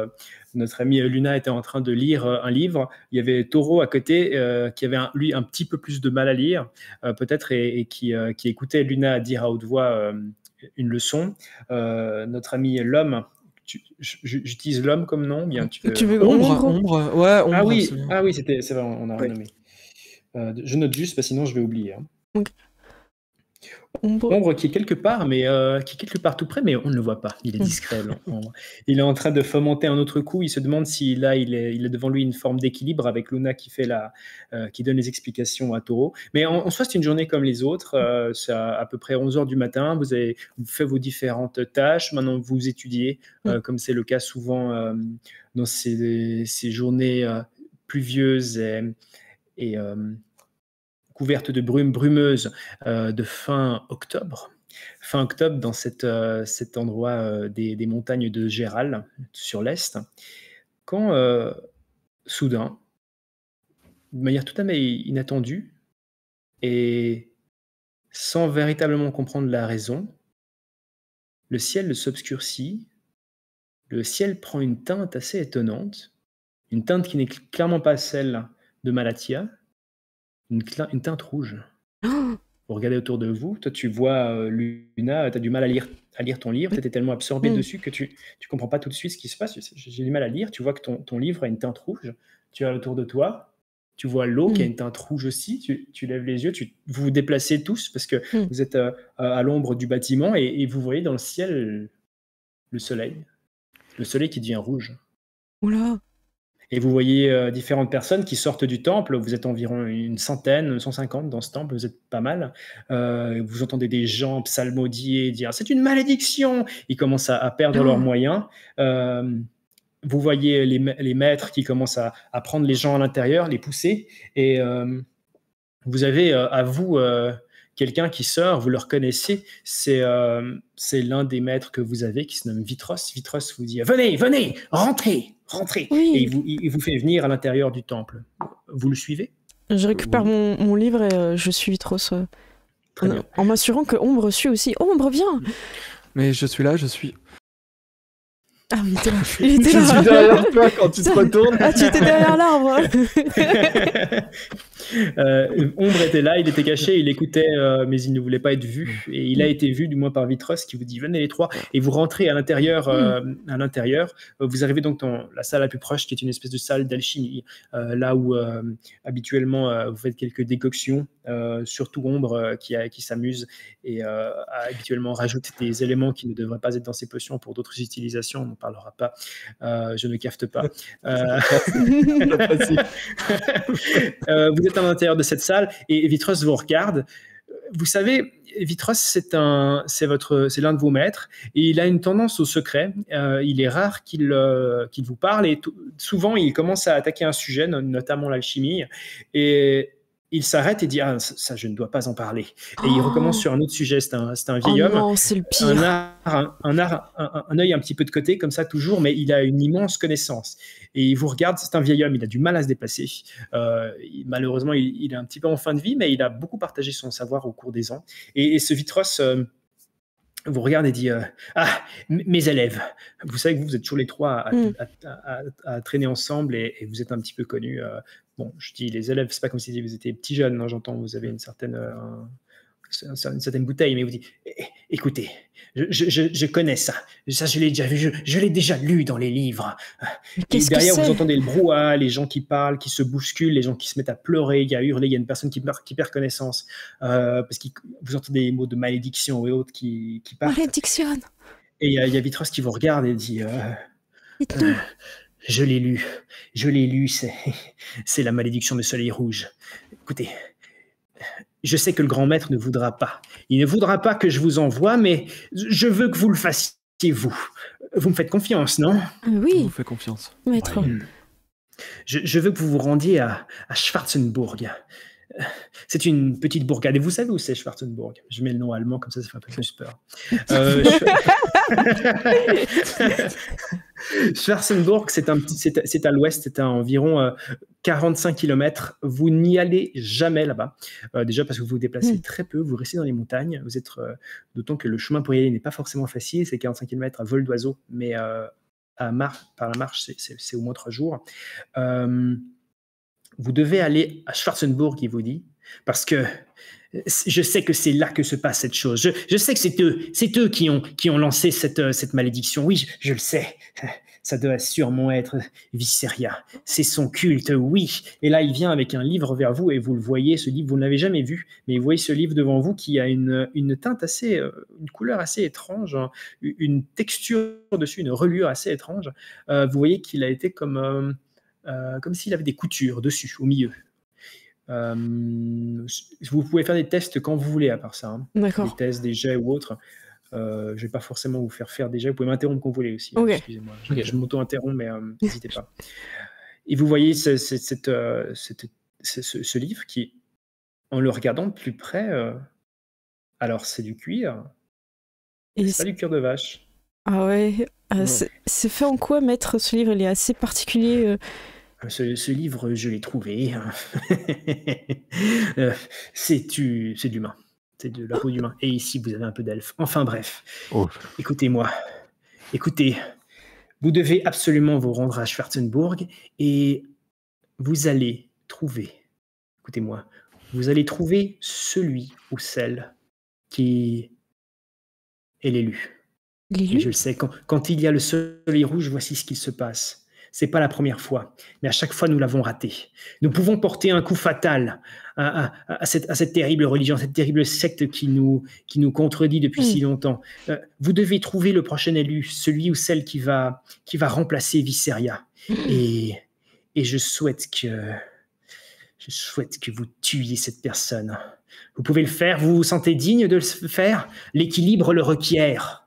notre amie Luna était en train de lire un livre. Il y avait Toro à côté qui avait lui un petit peu plus de mal à lire peut-être et qui écoutait Luna dire à haute voix une leçon. Notre ami l'homme, j'utilise l'homme comme nom, bien tu veux Ombre, ouais, Ombre. Ah oui, c'est vrai, on a renommé. Je note juste, parce que sinon je vais oublier. Okay. Ombre qui est quelque part, mais qui est quelque part tout près, mais on ne le voit pas. Il est discret. Il est en train de fomenter un autre coup. Il se demande si là, il est devant lui une forme d'équilibre avec Luna qui qui donne les explications à Toro. Mais en soi, c'est une journée comme les autres. C'est à peu près 11h du matin. Vous fait vos différentes tâches. Maintenant, vous étudiez, comme c'est le cas souvent dans ces journées pluvieuses et couverte de brume brumeuse de fin octobre. Fin octobre, dans cet endroit des montagnes de Gérald, sur l'est, quand soudain, de manière tout à fait inattendue, et sans véritablement comprendre la raison, le ciel s'obscurcit, le ciel prend une teinte assez étonnante, une teinte qui n'est clairement pas celle de Malatia, une teinte rouge. Vous regardez autour de vous, toi tu vois Luna, tu as du mal à lire ton livre, tu étais tellement absorbé dessus que tu comprends pas tout de suite ce qui se passe. J'ai du mal à lire, tu vois que ton livre a une teinte rouge, tu as autour de toi, tu vois l'eau qui a une teinte rouge aussi, tu lèves les yeux, vous vous déplacez tous parce que vous êtes à l'ombre du bâtiment et vous voyez dans le ciel le soleil qui devient rouge. Oula. Et vous voyez différentes personnes qui sortent du temple. Vous êtes environ une centaine, 150 dans ce temple, vous êtes pas mal. Vous entendez des gens psalmodier, dire « c'est une malédiction !» Ils commencent à perdre leurs moyens. Vous voyez les maîtres qui commencent à prendre les gens à l'intérieur, les pousser. Et vous avez à vous quelqu'un qui sort, vous le reconnaissez, c'est l'un des maîtres que vous avez qui se nomme Vitros. Vitros vous dit « venez, rentrez !» Oui. Et il vous fait venir à l'intérieur du temple. Vous le suivez? Je récupère mon livre et je suis Vitros en m'assurant que Ombre suit aussi. Ombre, viens! Mais je suis là, je suis... Ah oui, il était là. Je suis derrière toi quand tu te retournes. Ah, tu étais derrière l'arbre. Ombre était là, il était caché, il écoutait, mais il ne voulait pas être vu. Et il a été vu, du moins par Vitros, qui vous dit venez les trois. Et vous rentrez à l'intérieur. Vous arrivez donc dans la salle la plus proche, qui est une espèce de salle d'alchimie, là où habituellement vous faites quelques décoctions, surtout Ombre qui s'amuse et habituellement rajoute des éléments qui ne devraient pas être dans ses potions pour d'autres utilisations. On n'en parlera pas. Je ne cafte pas. Vous êtes à l'intérieur de cette salle et Vitros vous regarde. Vous savez, Vitros, c'est l'un de vos maîtres et il a une tendance au secret. Il est rare qu'il vous parle et souvent il commence à attaquer un sujet, notamment l'alchimie, et il s'arrête et dit « Ah, ça, je ne dois pas en parler. » Et il recommence sur un autre sujet. C'est un vieil homme. Non, c'est le pire. Un œil un petit peu de côté, comme ça, toujours, mais il a une immense connaissance. Et il vous regarde, c'est un vieil homme, il a du mal à se déplacer. Malheureusement, il est un petit peu en fin de vie, mais il a beaucoup partagé son savoir au cours des ans. Et ce Vitros vous regarde et dit ah, mes élèves. Vous savez que vous êtes toujours les trois à traîner ensemble et vous êtes un petit peu connus. Bon, je dis les élèves, c'est pas comme si vous étiez petits jeunes, hein, j'entends, vous avez une certaine bouteille, mais vous dites écoutez, je connais ça je l'ai déjà vu, je l'ai déjà lu dans les livres. Et derrière, vous entendez le brouhaha, les gens qui parlent, qui se bousculent, les gens qui se mettent à pleurer, à hurler, il y a une personne qui perd connaissance, parce que vous entendez des mots de malédiction et autres qui partent. Malédiction. Et il y a Vitros qui vous regarde et dit je l'ai lu, c'est la malédiction de Soleil Rouge. Écoutez, je sais que le grand maître ne voudra pas. Il ne voudra pas que je vous envoie, mais je veux que vous le fassiez, vous. Vous me faites confiance, non? Oui. Je vous fais confiance. Maître. Oui. Je veux que vous vous rendiez à Schwarzenburg. C'est une petite bourgade. Et vous savez où c'est Schwarzenburg? Je mets le nom allemand, comme ça fait un peu plus peur. Schwarzenburg, c'est à l'ouest, c'est à environ 45 km, vous n'y allez jamais là-bas. Déjà parce que vous vous déplacez très peu, vous restez dans les montagnes. Vous êtes, d'autant que le chemin pour y aller n'est pas forcément facile, c'est 45 km à vol d'oiseau, mais par la marche, c'est au moins 3 jours. Vous devez aller à Schwarzenburg, il vous dit, parce que je sais que c'est là que se passe cette chose. Je sais que c'est eux qui ont lancé cette malédiction. Oui, je le sais. Ça doit sûrement être Visseria. C'est son culte, oui. Et là, il vient avec un livre vers vous et vous le voyez, ce livre, vous ne l'avez jamais vu, mais vous voyez ce livre devant vous qui a une teinte assez, une couleur assez étrange, hein, une texture dessus, une reliure assez étrange. Vous voyez qu'il a été comme s'il avait des coutures dessus, au milieu. Vous pouvez faire des tests quand vous voulez à part ça. Hein. D'accord. Des tests, des jets ou autres. Je ne vais pas forcément vous faire des jets. Vous pouvez m'interrompre quand vous voulez aussi. Ok. Hein, excusez-moi. Je m'auto-interromps, mais n'hésitez pas. Et vous voyez ce livre qui, en le regardant de plus près, alors c'est du cuir. Et C'est pas du cuir de vache. Ah ouais. C'est fait en quoi, maître, ce livre? Il est assez particulier. Ce livre, je l'ai trouvé. C'est de l'humain. C'est de la peau d'humain. Et ici, vous avez un peu d'elfe. Enfin bref. Oh. Écoutez-moi. Écoutez, vous devez absolument vous rendre à Schwarzenburg et vous allez trouver, écoutez-moi, vous allez trouver celui ou celle qui est l'élu. Et je L'élu? le sais, quand il y a le soleil rouge, voici ce qu'il se passe. C'est pas la première fois, mais à chaque fois nous l'avons raté. Nous pouvons porter un coup fatal à cette terrible religion, cette terrible secte qui nous contredit depuis si longtemps. Vous devez trouver le prochain élu, celui ou celle qui va remplacer Visseria. Et je souhaite que vous tuiez cette personne. Vous pouvez le faire, vous vous sentez digne de le faire? L'équilibre le requiert.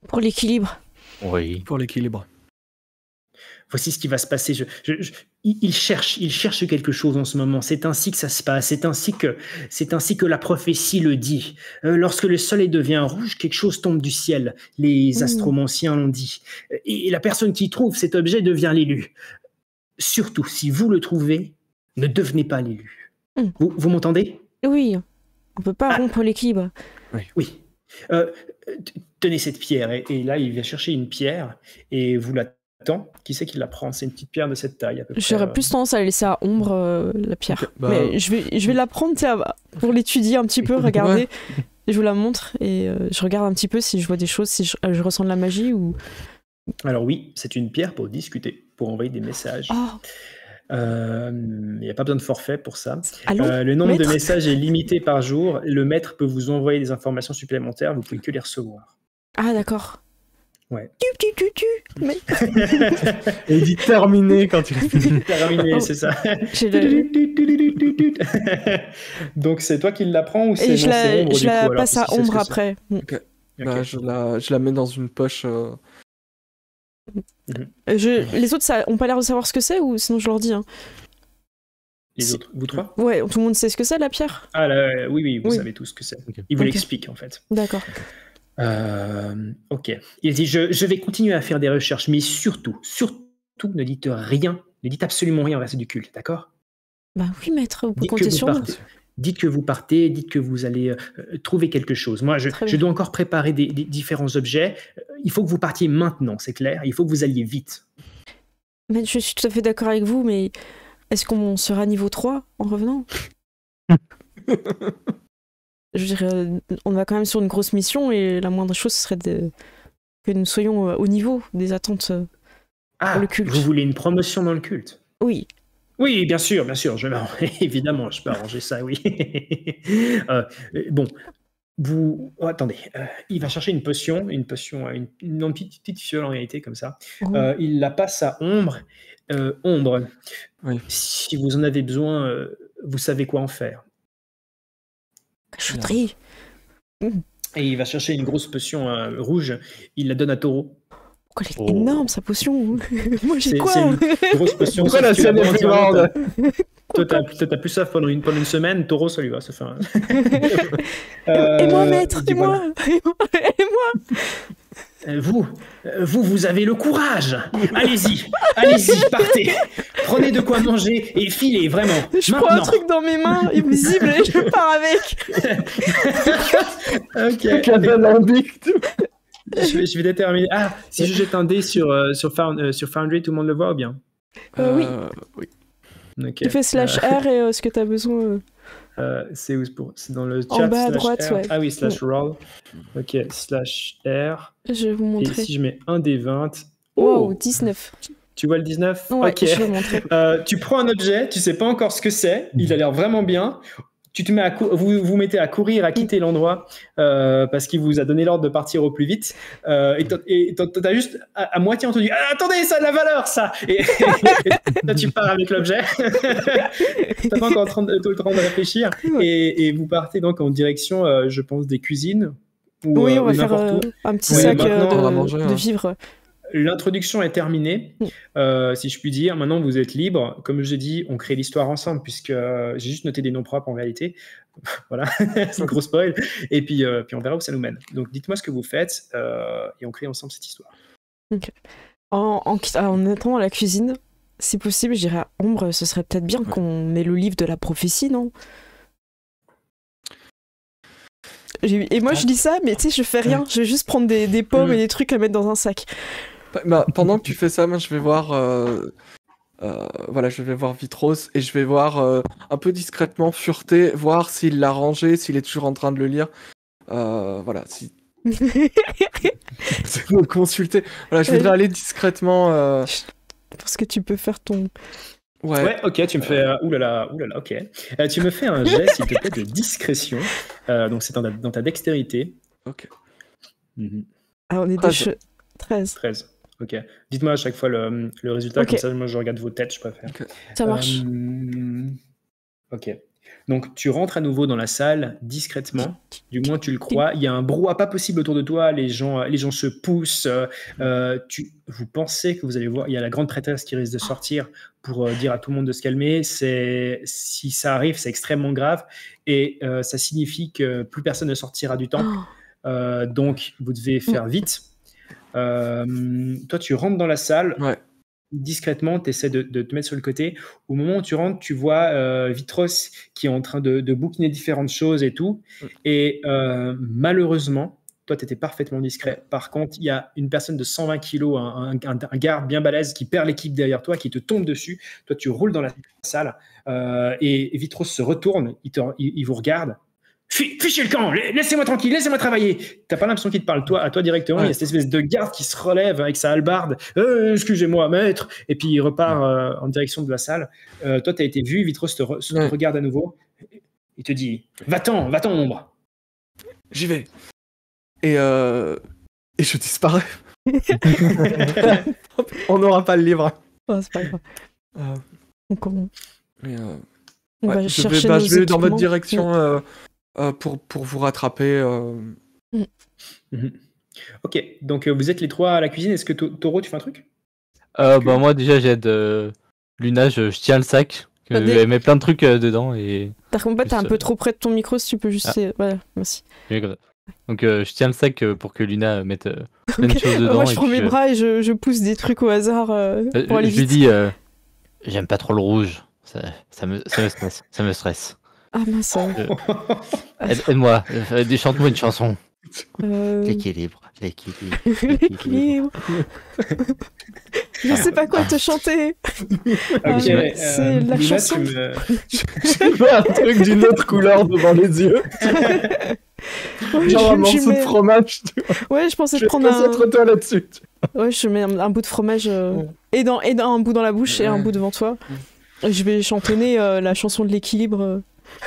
Pour l'équilibre. Oui. Pour l'équilibre. Voici ce qui va se passer. Il cherche quelque chose en ce moment. C'est ainsi que ça se passe. C'est ainsi que la prophétie le dit. Lorsque le soleil devient rouge, quelque chose tombe du ciel. Les astromanciens l'ont dit. Et la personne qui trouve cet objet devient l'élu. Surtout, si vous le trouvez, ne devenez pas l'élu. Vous m'entendez? Oui. On peut pas rompre l'équilibre. Oui. Tenez cette pierre. Et là, il vient chercher une pierre et vous la... Qui c'est qui la prend? C'est une petite pierre de cette taille à peu près. J'aurais plus tendance à la laisser à ombre, la pierre. Okay, mais je vais la prendre pour l'étudier un petit peu, regarder. Je vous la montre et je regarde un petit peu si je vois des choses, si je ressens de la magie ou... Alors oui, c'est une pierre pour discuter, pour envoyer des messages. Il n'y a pas besoin de forfait pour ça. Allô, le nombre maître de messages est limité par jour. Le maître peut vous envoyer des informations supplémentaires, vous pouvez que les recevoir. Ah d'accord. Ouais. Mais... Et il dit terminé quand il a fini. Terminé, c'est ça. Donc c'est toi qui l'apprends ou c'est Ombre? Je la passe à Ombre après. Okay. Bah, je la mets dans une poche. Les autres ont pas l'air de savoir ce que c'est ou sinon je leur dis. Hein. Les autres, vous trois? Ouais, tout le monde sait ce que c'est la pierre? Ah là, oui, vous savez tout ce que c'est. Okay. Il vous l'explique en fait. D'accord. Ok. Il dit je vais continuer à faire des recherches, mais surtout, ne dites rien, ne dites absolument rien au reste du culte, d'accord? Bah oui, maître, vous pouvez compter sur nous. Dites que vous partez, dites que vous allez trouver quelque chose. Moi, je dois encore préparer des différents objets. Il faut que vous partiez maintenant, c'est clair. Il faut que vous alliez vite. Mais je suis tout à fait d'accord avec vous, mais est-ce qu'on sera niveau 3 en revenant? Je dirais, on va quand même sur une grosse mission et la moindre chose ce serait que nous soyons au niveau des attentes pour le culte. Vous voulez une promotion dans le culte? Oui. Oui, bien sûr, évidemment, je peux arranger ça, oui. Bon, attendez, il va chercher une potion, une petite fiole en réalité, comme ça. Il la passe à Ombre. Ombre, si vous en avez besoin, vous savez quoi en faire. Chaudry. Et il va chercher une grosse potion rouge, il la donne à Taureau. Pourquoi elle est énorme sa potion? Moi j'ai quoi? C'est une grosse potion. Pourquoi la sienne est plus grande? Toi t'as plus ça pendant une semaine, Taureau ça lui va, ça fait et moi maître, et moi Vous avez le courage. Allez-y, partez. Prenez de quoi manger et filez, vraiment. Je prends un truc dans mes mains, invisible, et je pars avec. Ok. Je vais déterminer. Ah, si je jette un dé sur Foundry, tout le monde le voit ou bien? Oui. Oui. Ok. Tu fais /R et ce que tu as besoin. C'est dans le chat. En bas à droite, R. ouais. Ah oui, /roll. Ok, /R. Je vais vous montrer. Et si je mets un des 20. Wow, 19. Tu vois le 19? Ouais, ok. je vais montrer. Tu prends un objet, tu sais pas encore ce que c'est, il a l'air vraiment bien. Tu te mets vous mettez à courir, à quitter l'endroit parce qu'il vous a donné l'ordre de partir au plus vite. Et t'as juste à moitié entendu « Attendez, ça a de la valeur, ça !» Et là, tu pars avec l'objet. T'as pas encore le temps de réfléchir. Et vous partez donc en direction, je pense, des cuisines. Oui, on va faire un petit sac de vivres. L'introduction est terminée, si je puis dire. Maintenant, vous êtes libre. Comme je l'ai dit, on crée l'histoire ensemble, puisque j'ai juste noté des noms propres en réalité. Voilà, c'est un gros spoil. Et puis on verra où ça nous mène. Donc, dites-moi ce que vous faites et on crée ensemble cette histoire. Okay. En attendant la cuisine, si possible, je dirais à Ombre, ce serait peut-être bien qu'on ait le livre de la prophétie, non? Et moi, je dis ça, mais tu sais, je fais rien. Je vais juste prendre des pommes et des trucs à mettre dans un sac. Pendant que tu fais ça, moi je vais voir je vais voir Vitros et je vais voir un peu discrètement fureter, voir s'il l'a rangé, s'il est toujours en train de le lire. Si c'est me consulter. Voilà, je voudrais aller discrètement. Parce que tu peux faire ton. Ouais, ok, tu me fais. Oulala, ok. Tu me fais un jet, s'il te plaît, de discrétion. Donc c'est dans ta dextérité. Ok. Ah, on est 13. 13. Ok. Dites-moi à chaque fois le résultat, comme ça, moi je regarde vos têtes, je préfère. Okay. Ça marche. Ok. Donc tu rentres à nouveau dans la salle discrètement, du moins tu le crois. Il y a un brouhaha pas possible autour de toi, les gens se poussent. Vous pensez que vous allez voir, il y a la grande prêtresse qui risque de sortir pour dire à tout le monde de se calmer. Si ça arrive, c'est extrêmement grave et ça signifie que plus personne ne sortira du temple. Donc vous devez faire vite. Toi, tu rentres dans la salle. Ouais. Discrètement, tu essaies de te mettre sur le côté. Au moment où tu rentres, tu vois Vitros qui est en train de bouquiner différentes choses et tout. Et malheureusement, toi, tu étais parfaitement discret. Par contre, il y a une personne de 120 kilos, un garde bien balèze qui perd l'équipe derrière toi, qui te tombe dessus. Toi, tu roules dans la salle et Vitros se retourne, il vous regarde. Fichez le camp, laissez-moi tranquille, laissez-moi travailler. T'as pas l'impression qu'il te parle à toi directement. Il y a cette espèce de garde qui se relève avec sa hallebarde. Excusez-moi, maître. Et puis il repart en direction de la salle. Toi, t'as été vu. Vitros te regarde à nouveau. Il te dit va-t'en, Ombre. J'y vais. Et je disparais. On n'aura pas le livre. Oh, c'est pas grave. On va chercher je vais dans votre direction. Pour vous rattraper. Ok, donc vous êtes les trois à la cuisine. Est-ce que Taureau, tu fais un truc? Moi déjà j'aide Luna, je tiens le sac, elle met plein de trucs dedans. Et par contre, t'es un peu trop près de ton micro, si tu peux juste... Voilà, merci. Donc je tiens le sac pour que Luna mette plein de choses dedans. Moi je prends mes bras et je pousse des trucs au hasard pour aller vite. Je lui dis, j'aime pas trop le rouge, ça me stresse. Ah mince. Aide-moi, chante-moi une chanson. L'équilibre. Je sais pas quoi te chanter. C'est la chanson. J'ai pas un truc d'une autre couleur devant les yeux. Genre un morceau de fromage. Ouais, je pensais prendre un. Concentre-toi là-dessus. Ouais, je mets un bout de fromage et un bout dans la bouche et un bout devant toi. Je vais chantonner la chanson de l'équilibre.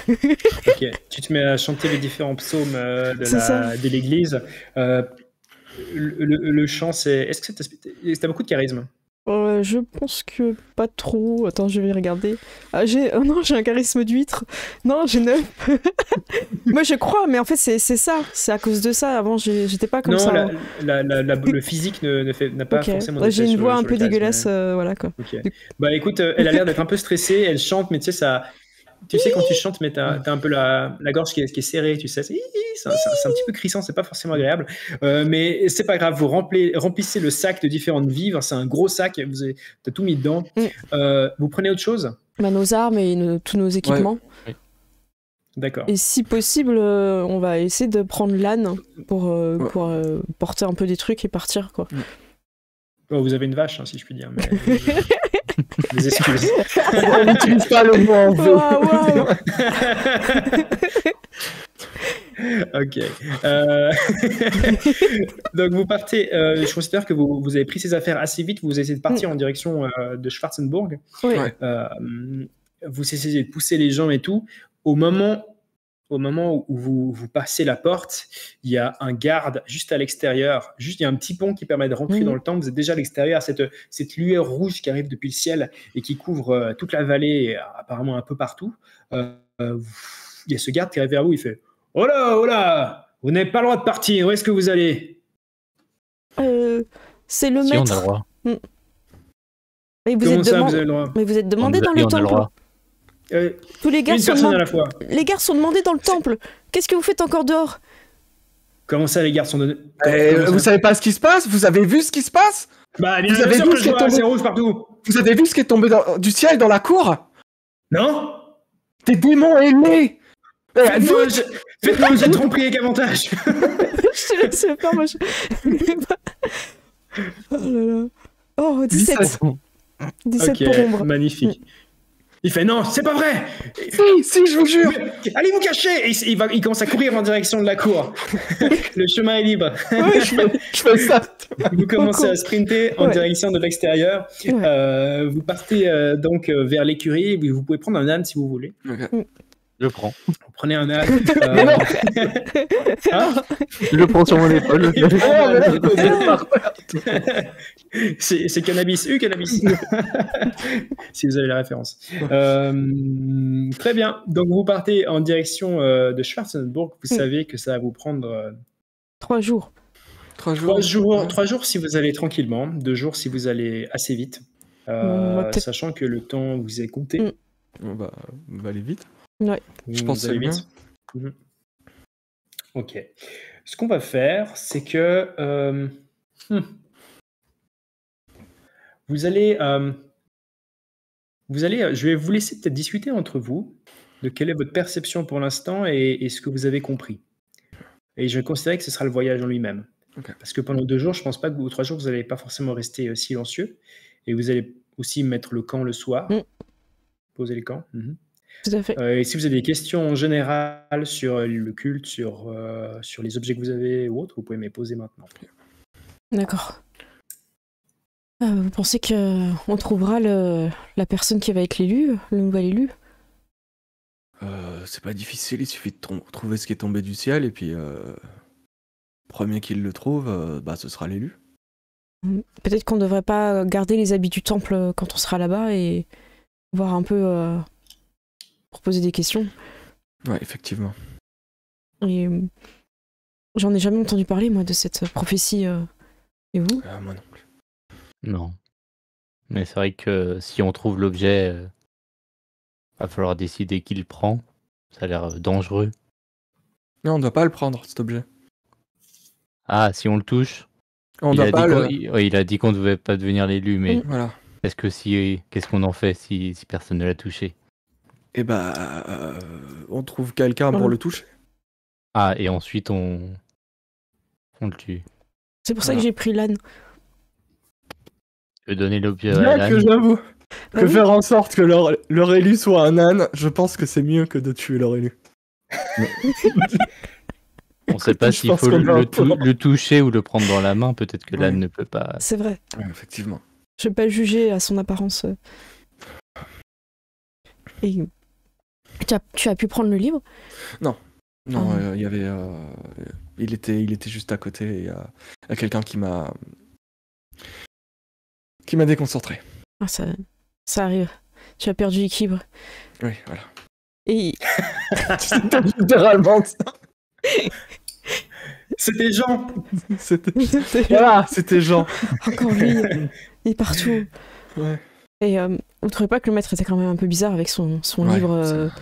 Ok, tu te mets à chanter les différents psaumes de l'église. Le chant, c'est. Est-ce que t'as beaucoup de charisme? Je pense que pas trop. Attends, je vais regarder. J'ai un charisme d'huître. Non, j'ai 9. Moi, je crois, mais en fait, c'est ça. C'est à cause de ça. Avant, j'étais pas comme ça. Le physique n'a pas forcément. J'ai une voix un peu dégueulasse, voilà quoi. Okay. Bah écoute, elle a l'air d'être un peu stressée. Elle chante, mais tu sais, ça. tu sais, quand tu chantes, mais t'as un peu la gorge qui est serrée, tu sais. C'est un petit peu crissant, c'est pas forcément agréable. Mais c'est pas grave, vous remplissez le sac de différentes vivres. C'est un gros sac, t'as tout mis dedans. Vous prenez autre chose? Nos armes et tous nos équipements. Ouais. D'accord. Et si possible, on va essayer de prendre l'âne pour porter un peu des trucs et partir, quoi. Oh, vous avez une vache, hein, si je puis dire. Mais... Des excuses. On n'utilise pas le mot en V. Ok. Donc vous partez, je considère que vous avez pris ces affaires assez vite, vous essayez de partir en direction de Schwarzenburg. Oui. Ouais. Vous essayez de pousser les gens et tout. Au moment où vous passez la porte, il y a un garde juste à l'extérieur. Juste, il y a un petit pont qui permet de rentrer dans le temple. Vous êtes déjà à l'extérieur, cette lueur rouge qui arrive depuis le ciel et qui couvre toute la vallée, et apparemment un peu partout. Il y a ce garde qui arrive vers vous, il fait « Oh là, vous n'avez pas le droit de partir, où est-ce que vous allez ?» C'est le Si, on a maître. le droit. Mais vous Comment êtes ça, vous avez le droit? Mais vous êtes demandé dans Oui, le on a le temple. droit. Tous les Une gardes sont personne à la fois. Les gardes sont demandés dans le temple. Qu'est-ce que vous faites encore dehors? Comment ça, les gardes sont donnés? Vous savez pas ce qui se passe? Vous avez vu ce qui se passe? Bah, bien Vous avez sûr vu que ce je qui est vois, tombé? c'est rouge partout. Vous avez vu ce qui est tombé du ciel dans la cour? Non? Des démons ailés! Faites-nous un jet de tromperie avec avantage. Je te laisse le faire, moi. Oh là là. Oh, 17. 17 Ok, pour ombre. magnifique. Il fait non, c'est pas vrai. Si, je vous jure! Allez vous cacher. Et il commence à courir en direction de la cour. Le chemin est libre. Oui, je fais ça! Vous commencez à sprinter en Ouais. direction de l'extérieur. Ouais. Vous partez donc vers l'écurie. Vous pouvez prendre un âne si vous voulez. Je prends. Vous prenez un âne. Mais non. Hein? Je le prends sur mon épaule. C'est cannabis, cannabis. Si vous avez la référence. Très bien. Donc vous partez en direction de Schwarzenburg. Vous savez que ça va vous prendre 3 jours. 3 jours. 3 jours si vous allez tranquillement, 2 jours si vous allez assez vite. Sachant que le temps vous est compté. On va aller vite. Ouais. Je pense que Vous allez c'est vite. Ok. Ce qu'on va faire, c'est que vous allez, je vais vous laisser peut-être discuter entre vous de quelle est votre perception pour l'instant et ce que vous avez compris. Et je vais considérer que ce sera le voyage en lui-même. Ok. Parce que pendant 2 jours, je pense pas que 3 jours, vous n'allez pas forcément rester silencieux. Et vous allez aussi mettre le camp le soir. Poser le camp. Tout à fait. Et si vous avez des questions en général sur le culte, sur les objets que vous avez ou autres, vous pouvez me les poser maintenant. D'accord. Vous pensez qu'on trouvera la personne qui va être l'élu, le nouvel élu? C'est pas difficile, il suffit de trouver ce qui est tombé du ciel et puis premier qui le trouve, ce sera l'élu. Peut-être qu'on ne devrait pas garder les habits du temple quand on sera là-bas et voir un peu pour poser des questions. Ouais, effectivement. Et j'en ai jamais entendu parler, moi, de cette prophétie. Et vous? Moi non plus. Non. Mais c'est vrai que si on trouve l'objet, va falloir décider qui le prend. Ça a l'air dangereux. Non, on doit pas le prendre, cet objet. Ah, si on le touche. On il, doit a pas il a dit qu'on ne devait pas devenir l'élu, mais Voilà. qu'est-ce qu'on en fait si personne ne l'a touché? Et on trouve quelqu'un pour le toucher. Ah, et ensuite on le tue. C'est pour ça que j'ai pris l'âne. Je vais donner l'objet à Bien l'âne. que j'avoue Bah que oui. faire en sorte que leur élu soit un âne, je pense que c'est mieux que de tuer leur élu. On sait pas Je s'il pense faut qu'on va un peu- le toucher ou le prendre dans la main. Peut-être que l'âne Ouais. ne peut pas. C'est vrai. Ouais, effectivement. Je vais pas le juger à son apparence. Et tu as pu prendre le livre? Non, il y avait... il était juste à côté et il y a quelqu'un qui m'a déconcentré. Ah, ça arrive. Tu as perdu l'équilibre. Oui, voilà. Et C'était littéralement ça. C'était Jean. C'était Jean. encore lui, il est partout. Ouais. Et vous trouvez pas que le maître était quand même un peu bizarre avec son Ouais, livre ça-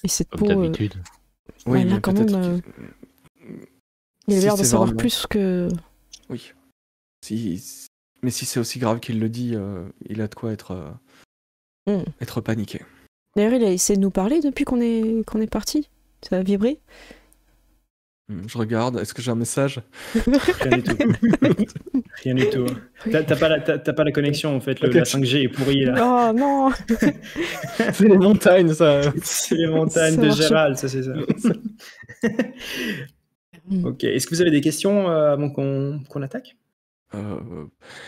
Et cette Comme peau, d'habitude. Oui, elle a mais quand peut-être même. Il a si l'air d'en c'est savoir vraiment... plus que. Oui. Mais si c'est aussi grave qu'il le dit, il a de quoi Hmm. être paniqué. D'ailleurs, il a essayé de nous parler depuis qu'on est parti. Ça a vibré. Je regarde, est-ce que j'ai un message? Rien du tout. Rien du tout. T'as pas la connexion en fait, Ok. la 5G est pourrie là. Oh non. C'est les montagnes, ça. C'est les montagnes Ça de marche pas. Gérald, ça c'est ça. Ok, est-ce que vous avez des questions avant qu'on attaque?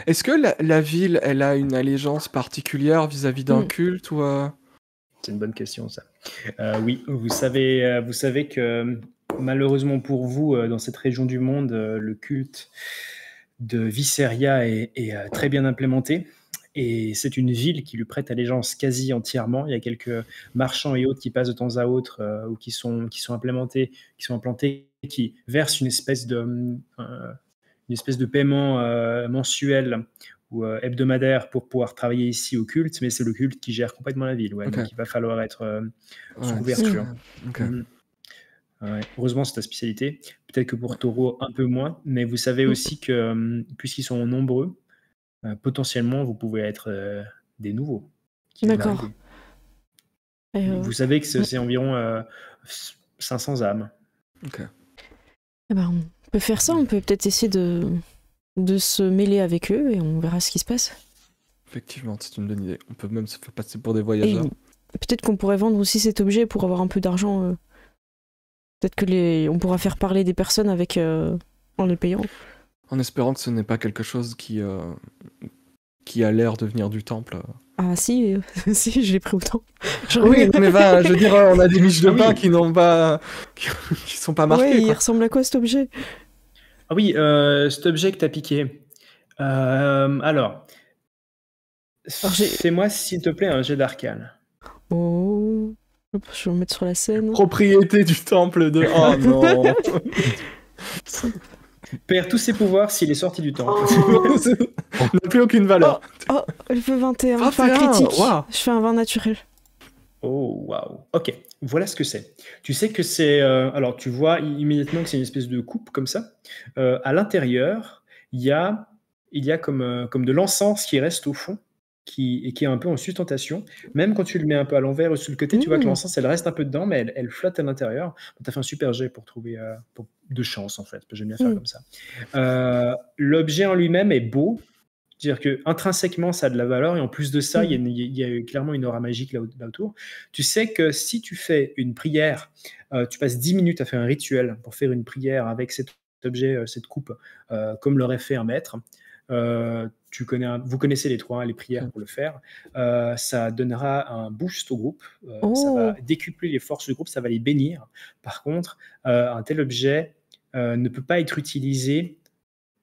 Est-ce que la ville, elle a une allégeance particulière vis-à-vis d'un culte ou C'est une bonne question ça. Oui, vous savez que malheureusement pour vous, dans cette région du monde, le culte de Viscéria est très bien implémenté. Et c'est une ville qui lui prête allégeance quasi entièrement. Il y a quelques marchands et autres qui passent de temps à autre ou qui sont implantés, qui versent une espèce de paiement mensuel ou hebdomadaire pour pouvoir travailler ici au culte, mais c'est le culte qui gère complètement la ville. Ouais. Ok. Donc il va falloir être sous Ouais, couverture. ok. Ouais. Heureusement, c'est ta spécialité. Peut-être que pour Taureau, un peu moins, mais vous savez aussi que puisqu'ils sont nombreux, potentiellement, vous pouvez être des nouveaux qui viennent D'accord. d'arriver. Et, Vous savez que c'est environ 500 âmes. Ok. eh ben, on peut faire ça. On peut peut-être essayer de se mêler avec eux et on verra ce qui se passe. Effectivement, c'est une bonne idée. On peut même se faire passer pour des Et voyageurs. peut-être qu'on pourrait vendre aussi cet objet pour avoir un peu d'argent. Peut-être que on pourra faire parler des personnes avec en les payant. En espérant que ce n'est pas quelque chose qui a l'air de venir du temple. Ah si, si, je l'ai pris autant. Oui, mais je veux dire, on a des miches de Ah oui. pain qui n'ont pas, qui sont pas marquées. Ouais, il quoi. ressemble à quoi cet objet? Ah oui, cet objet que tu as piqué. Alors, fais-moi s'il te plaît un jet d'arcane. Oh, hop, je vais le mettre sur la scène. Propriété du temple de. Oh non. Perd tous ses pouvoirs s'il est sorti du temple. On n'a plus aucune valeur. Oh, je veux 21, je fais un 21, critique. waouh. Je fais un 20 naturel. Oh, waouh. Ok, voilà ce que c'est. Tu sais que c'est... alors, tu vois immédiatement que c'est une espèce de coupe comme ça. À l'intérieur, il y a comme de l'encens qui reste au fond et qui est un peu en sustentation. Même quand tu le mets un peu à l'envers ou sur le côté, tu vois que l'encens, elle reste un peu dedans, mais elle flotte à l'intérieur. Tu as fait un super jet pour trouver de chance, en fait. J'aime bien faire comme ça. L'objet en lui-même est beau. C'est-à-dire qu'intrinsèquement, ça a de la valeur. Et en plus de ça, il y a clairement une aura magique là autour. Tu sais que si tu fais une prière, tu passes 10 minutes à faire un rituel pour faire une prière avec cet objet, cette coupe, comme l'aurait fait un maître. Vous connaissez les trois, les prières pour le faire. Ça donnera un boost au groupe. Ça va décupler les forces du groupe, ça va les bénir. Par contre, un tel objet ne peut pas être utilisé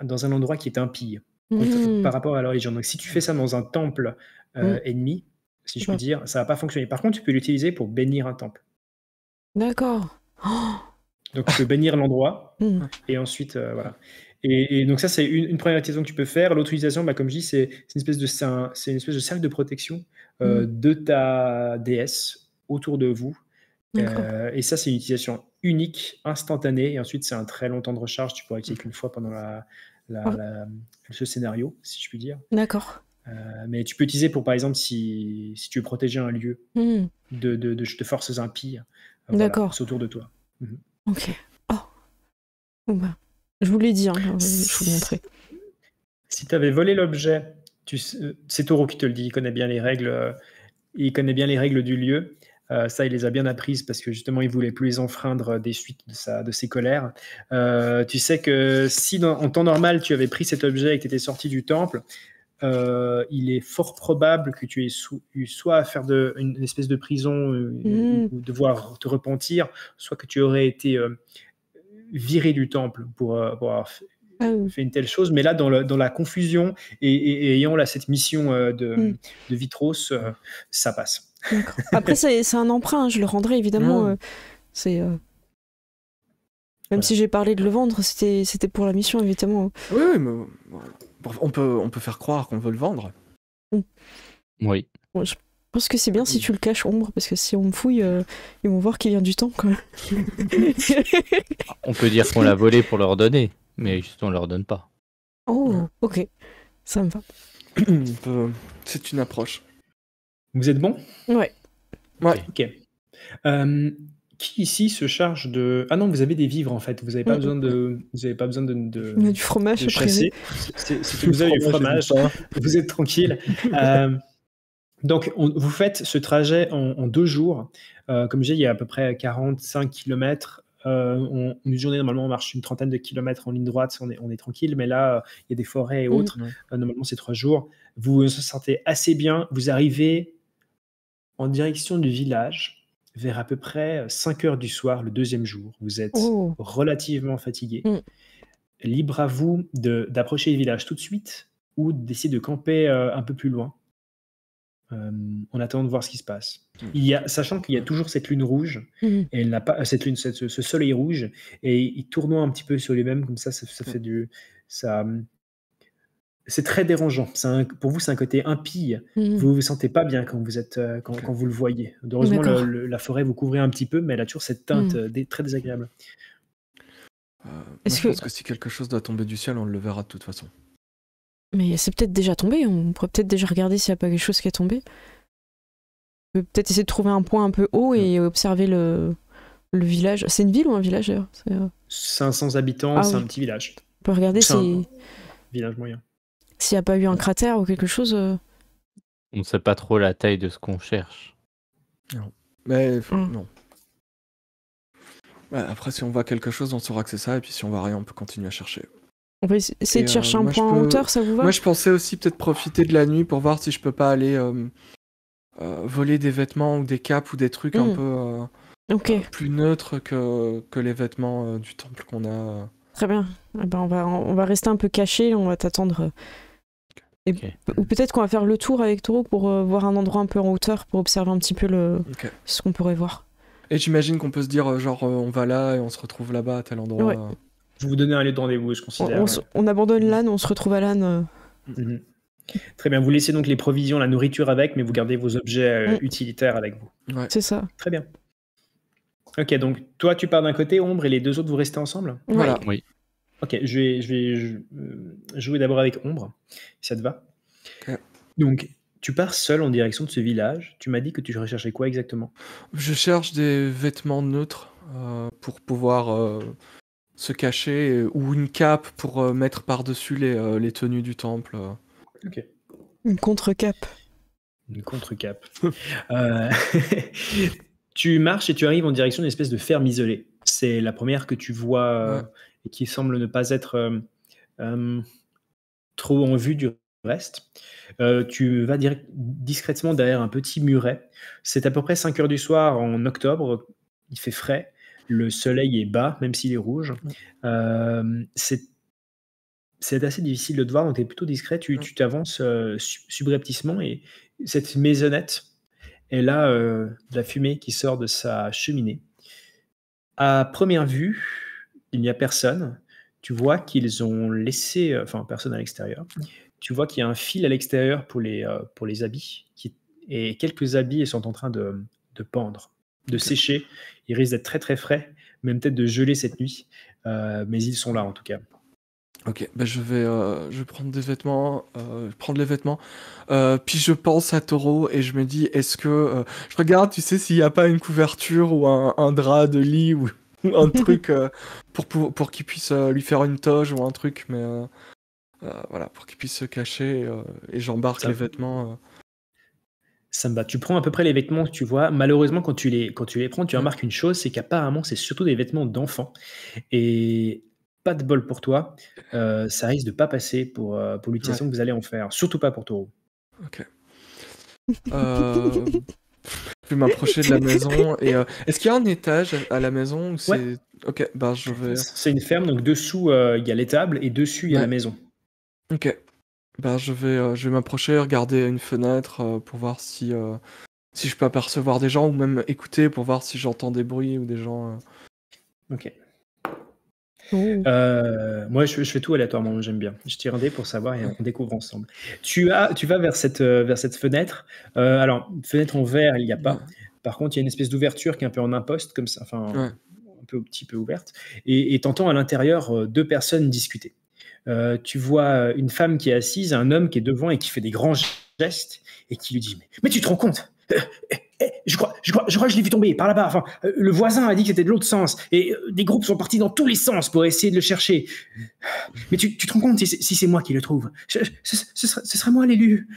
dans un endroit qui est impie par rapport à la religion. Donc, si tu fais ça dans un temple ennemi, si je puis dire, ça va pas fonctionner. Par contre, tu peux l'utiliser pour bénir un temple. D'accord. Donc, tu peux bénir l'endroit et ensuite, voilà. Et donc ça, c'est une première utilisation que tu peux faire. L'autre utilisation, comme je dis, c'est une espèce de cercle de protection de ta déesse autour de vous. Et ça, c'est une utilisation unique, instantanée. Et ensuite, c'est un très long temps de recharge. Tu pourras utiliser qu'une fois pendant ce scénario, si je puis dire. D'accord. Mais tu peux utiliser pour, par exemple, si tu veux protéger un lieu de forces impies. D'accord. C'est autour de toi. Ok. Oh. Bon, bah. Je vous l'ai dit, hein, je vous le montrer. Si tu avais volé l'objet, c'est Taureau qui te le dit, il connaît bien les règles, du lieu. Ça, il les a bien apprises parce que justement, il voulait plus les enfreindre des suites de ses colères. Tu sais que si en temps normal, tu avais pris cet objet et que tu étais sorti du temple, il est fort probable que tu aies eu soit à faire une espèce de prison ou devoir te repentir, soit que tu aurais été viré du temple pour avoir fait une telle chose. Mais là, dans la confusion et ayant cette mission de Vitros, ça passe. Après, c'est un emprunt, je le rendrai évidemment. Même si j'ai parlé de le vendre, c'était pour la mission, évidemment. Oui, mais on peut faire croire qu'on veut le vendre. Oui. Bon, pense que c'est bien si tu le caches, Ombre, parce que si on me fouille, ils vont voir qu'il vient du temps, quand même. On peut dire qu'on l'a volé pour leur donner, mais juste on leur donne pas. Oh, ok. Ça me va. C'est une approche. Vous êtes bon? Ouais. Ouais. Ok. Qui ici se charge de... Ah non, vous avez des vivres en fait. Vous n'avez pas besoin de... Vous avez pas besoin On a du fromage de à chasser. Si vous avez du fromage, vous êtes tranquille. Donc, vous faites ce trajet en 2 jours. Comme je disais, il y a à peu près 45 km. Une journée, normalement, on marche une 30aine de kilomètres en ligne droite, on est tranquille. Mais là, il y a des forêts et autres. Normalement, c'est 3 jours. Vous vous sentez assez bien. Vous arrivez en direction du village vers à peu près 5 heures du soir, le 2e jour. Vous êtes relativement fatigué. Libre à vous d'approcher le village tout de suite ou d'essayer de camper un peu plus loin. En attendant de voir ce qui se passe. Sachant qu'il y a toujours cette lune rouge, et elle n'a pas ce soleil rouge, et il tournoie un petit peu sur lui-même, comme ça fait c'est très dérangeant. Pour vous, c'est un côté impie. Vous vous sentez pas bien quand vous le voyez. Heureusement, la forêt vous couvrait un petit peu, mais elle a toujours cette teinte très désagréable. Je pense que si quelque chose doit tomber du ciel, on le verra de toute façon. Mais c'est peut-être déjà tombé, on pourrait peut-être déjà regarder s'il n'y a pas quelque chose qui est tombé. On peut peut-être essayer de trouver un point un peu haut et observer le village. C'est une ville ou un village d'ailleurs? 500 habitants, c'est un petit village. On peut regarder un village moyen. S'il n'y a pas eu un cratère ou quelque chose. On ne sait pas trop la taille de ce qu'on cherche. Non. Mais non. Après, si on voit quelque chose, on saura que c'est ça, et puis si on voit rien, on peut continuer à chercher. On peut essayer de chercher un point en hauteur, ça vous va? Moi, je pensais aussi peut-être profiter de la nuit pour voir si je peux pas aller voler des vêtements ou des capes ou des trucs un peu plus neutres que les vêtements du temple qu'on a. Très bien. Eh ben, on va rester un peu caché, on va t'attendre. Ou peut-être qu'on va faire le tour avec Toro pour voir un endroit un peu en hauteur, pour observer un petit peu ce qu'on pourrait voir. Et j'imagine qu'on peut se dire, on va là et on se retrouve là-bas à tel endroit. Ouais. Je vais vous donner un lieu de rendez-vous, je considère. On abandonne l'âne, on se retrouve à l'âne. Très bien, vous laissez donc les provisions, la nourriture avec, mais vous gardez vos objets utilitaires avec vous. Ouais. C'est ça. Très bien. Ok, donc toi tu pars d'un côté, Ombre, et les 2 autres vous restez ensemble? Voilà. Oui. Ok, je vais jouer d'abord avec Ombre, si ça te va. Okay. Donc, tu pars seul en direction de ce village. Tu m'as dit que tu recherchais quoi exactement? Je cherche des vêtements neutres pour pouvoir se cacher, ou une cape pour mettre par-dessus les tenues du temple. Ok. Une contre-cape. Une contre-cape. Tu marches et tu arrives en direction d'une espèce de ferme isolée. C'est la première que tu vois et qui semble ne pas être trop en vue du reste. Tu vas discrètement derrière un petit muret. C'est à peu près 5 heures du soir en octobre. Il fait frais. Le soleil est bas, même s'il est rouge. C'est assez difficile de te voir, donc tu es plutôt discret. Tu t'avances subrepticement et cette maisonnette, elle a de la fumée qui sort de sa cheminée. À première vue, il n'y a personne. Tu vois qu'ils ont laissé, personne à l'extérieur. Tu vois qu'il y a un fil à l'extérieur pour les habits, et quelques habits sont en train de pendre, de sécher. Ils risquent d'être très très frais, même peut-être de geler cette nuit, mais ils sont là en tout cas. Ok, je vais prendre des vêtements, les vêtements, puis je pense à Toro et je me dis, est-ce que... je regarde, tu sais, s'il n'y a pas une couverture ou un drap de lit ou un truc pour qu'il puisse lui faire une toge ou un truc, mais voilà, pour qu'il puisse se cacher et j'embarque les vêtements. Ça me va. Tu prends à peu près les vêtements que tu vois. Malheureusement, quand tu les prends, tu remarques une chose, c'est qu'apparemment, c'est surtout des vêtements d'enfants. Et pas de bol pour toi, ça risque de pas passer pour l'utilisation que vous allez en faire. Surtout pas pour Toro. Ok. Je vais m'approcher de la maison et est-ce qu'il y a un étage à la maison ou c'est... Ouais. Ok, je vais... C'est une ferme, donc dessous il y a l'étable et dessus il y a la maison. Ok. Je vais m'approcher, regarder une fenêtre pour voir si je peux apercevoir des gens ou même écouter pour voir si j'entends des bruits ou des gens. Ok. Oh. Moi, je fais tout aléatoirement, j'aime bien. Je tire un dé pour savoir et on découvre ensemble. Tu vas vers cette fenêtre. Alors, fenêtre en verre, il n'y a pas. Par contre, il y a une espèce d'ouverture qui est un peu en imposte, comme ça, enfin, Ouais. un petit peu ouverte. Et t'entends à l'intérieur deux personnes discuter. Tu vois une femme qui est assise, un homme qui est devant et qui fait des grands gestes et qui lui dit mais tu te rends compte je crois que je l'ai vu tomber par là-bas. Enfin, le voisin a dit que c'était de l'autre sens et des groupes sont partis dans tous les sens pour essayer de le chercher. Mais tu te rends compte si c'est moi qui le trouve, ce sera moi l'élu.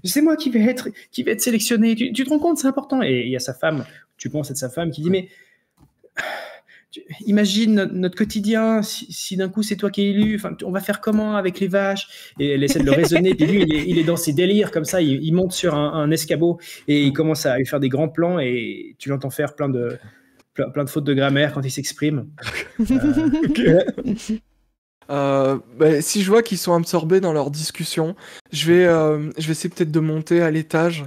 C'est moi qui vais être sélectionné. Tu te rends compte, c'est important. Et il y a sa femme, tu penses à sa femme qui dit mais imagine notre quotidien, si d'un coup c'est toi qui es élu, enfin, on va faire comment avec les vaches? Et elle essaie de le raisonner, puis lui il est dans ses délires comme ça, il monte sur un escabeau et il commence à lui faire des grands plans et tu l'entends faire plein de fautes de grammaire quand il s'exprime. Si je vois qu'ils sont absorbés dans leur discussion, je vais essayer peut-être de monter à l'étage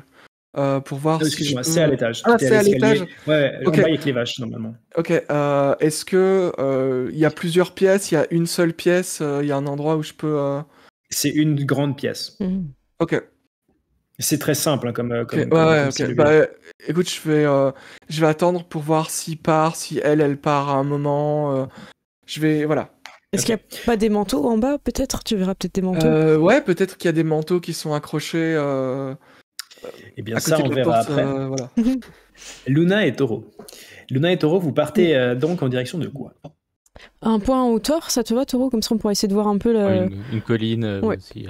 pour voir si excuse-moi, c'est à l'étage. Ah, c'est à l'étage. Ouais, Ok. en bas avec les vaches normalement. Ok, est-ce que il y a plusieurs pièces, il y a une seule pièce, il y a un endroit où je peux... C'est une grande pièce. Ok. C'est très simple hein, comme Ouais, ok. cellule. Écoute, je vais attendre pour voir s'il part, si elle part à un moment. Voilà. Est-ce qu'il n'y a pas des manteaux en bas, peut-être? Tu verras peut-être des manteaux. Ouais, peut-être qu'il y a des manteaux qui sont accrochés Eh bien, à ça, côté on de la verra porte. après. Voilà. Luna et Taureau, vous partez donc en direction de quoi? Un point en hauteur, ça te va, Taureau? Comme ça, on pourra essayer de voir un peu Une colline Ouais. aussi.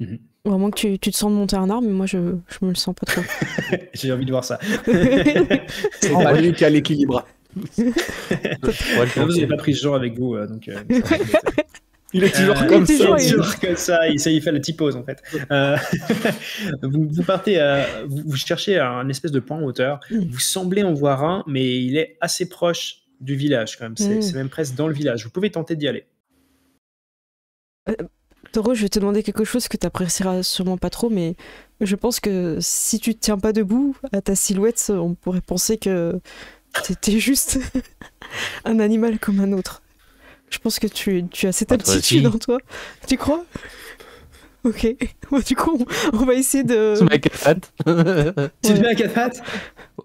Ou à moins que tu te sens de monter un arbre, mais moi, je me le sens pas trop. J'ai envie de voir ça. C'est pas lui qui a l'équilibre. Vous n'avez pas pris ce genre avec vous, donc... Il est toujours il comme est ça. toujours- Il est toujours comme ça, il fait la typose en fait. Vous partez, vous cherchez un espèce de point en hauteur, vous semblez en voir un, mais il est assez proche du village quand même, c'est même presque dans le village. Vous pouvez tenter d'y aller. Taureau, je vais te demander quelque chose que tu apprécieras sûrement pas trop, mais je pense que si tu te tiens pas debout à ta silhouette, on pourrait penser que t'es juste un animal comme un autre. Je pense que tu as cette Ah, toi aptitude aussi. en toi. Tu crois? Ok. Bon, du coup, on va essayer de... Sous ma quatre pattes. Tu te mets à quatre pattes?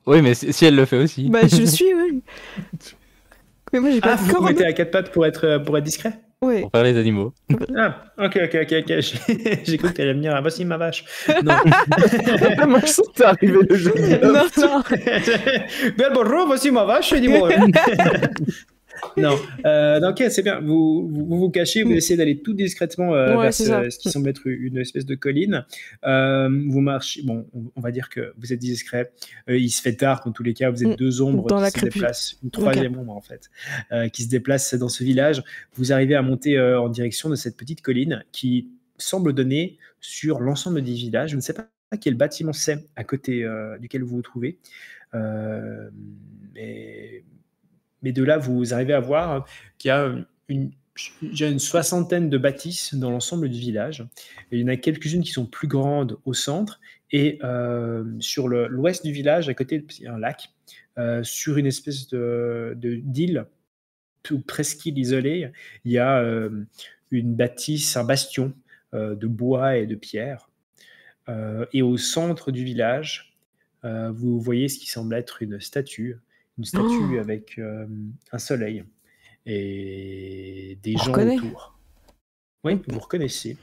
Oui, mais si elle le fait aussi. Bah, je suis, oui. Mais moi, j'ai pas Ah, de vous cornes. mettez à quatre pattes pour être discret? Ouais. Pour faire les animaux. Ah, ok. J'ai cru que tu allais me dire, ah, voici ma vache. Non. Moi, je sens que t'es arrivé le jeu. Non, non. Bien bonjour, voici ma vache, dis-moi. Non, ok, c'est bien. Vous cachez, vous essayez d'aller tout discrètement Ouais, vers c'est ça. ce qui semble être une espèce de colline. Vous marchez, bon, on va dire que vous êtes discret. Il se fait tard, dans tous les cas, vous êtes deux ombres Dans qui la se crépuscule. déplacent, une troisième ombre en fait, qui se déplace dans ce village. Vous arrivez à monter en direction de cette petite colline qui semble donner sur l'ensemble du village. Je ne sais pas quel bâtiment c'est à côté duquel vous vous trouvez, mais de là, vous arrivez à voir qu'il y a une soixantaine de bâtisses dans l'ensemble du village. Et il y en a quelques-unes qui sont plus grandes au centre. Et sur l'ouest du village, à côté, il y a un lac, sur une espèce d'île, ou presqu'île isolée, il y a une bâtisse, un bastion de bois et de pierre. Et au centre du village, vous voyez ce qui semble être une statue avec un soleil et des On gens reconnaît. autour. Oui, vous reconnaissez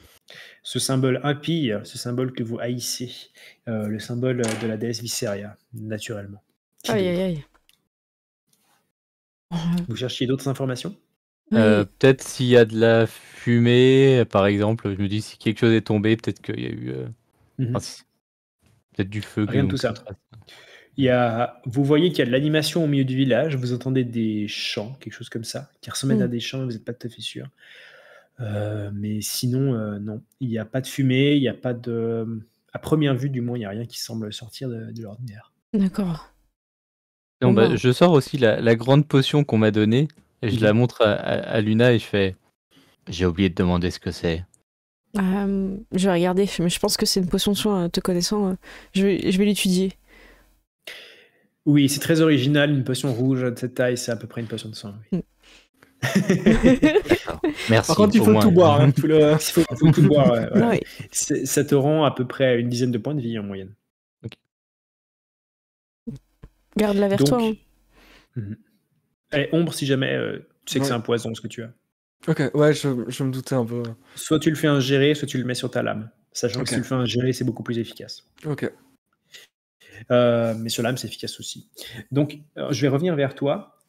ce symbole impie, ce symbole que vous haïssez, le symbole de la déesse Visceria, naturellement. Qui Aïe, d'autre? aïe, aïe. Vous cherchiez d'autres informations? Oui. Peut-être s'il y a de la fumée, par exemple, je me dis si quelque chose est tombé, peut-être qu'il y a eu peut-être du feu. Rien de tout ça. Vous voyez qu'il y a de l'animation au milieu du village, vous entendez des chants, quelque chose comme ça, qui ressemblent à des chants, vous n'êtes pas tout à fait sûr. Mais sinon, non, il n'y a pas de fumée, il n'y a pas de... À première vue, du moins, il n'y a rien qui semble sortir de l'ordinaire. D'accord. Non, Bon, je sors aussi la grande potion qu'on m'a donnée, et je la montre à Luna, et je fais... J'ai oublié de demander ce que c'est. Je vais regarder, mais je pense que c'est une potion de soin, te connaissant. Je vais l'étudier. Oui, c'est très original, une potion rouge de cette taille, c'est à peu près une potion de sang. Oui. D'accord. Merci. Par contre, il au faut moins. tout boire. Hein, tout le... Il faut tout boire. Ouais. Ouais. Ça te rend à peu près une dizaine de points de vie en moyenne. Garde-la vers Donc, toi. Hein. Allez, Ombre, si jamais tu sais que Ouais. c'est un poison ce que tu as. Ok, ouais, je me doutais un peu. Soit tu le fais ingérer, soit tu le mets sur ta lame. Sachant que Ok. si tu le fais ingérer, c'est beaucoup plus efficace. Ok. Mais sur lame, c'est efficace aussi. Donc, je vais revenir vers toi.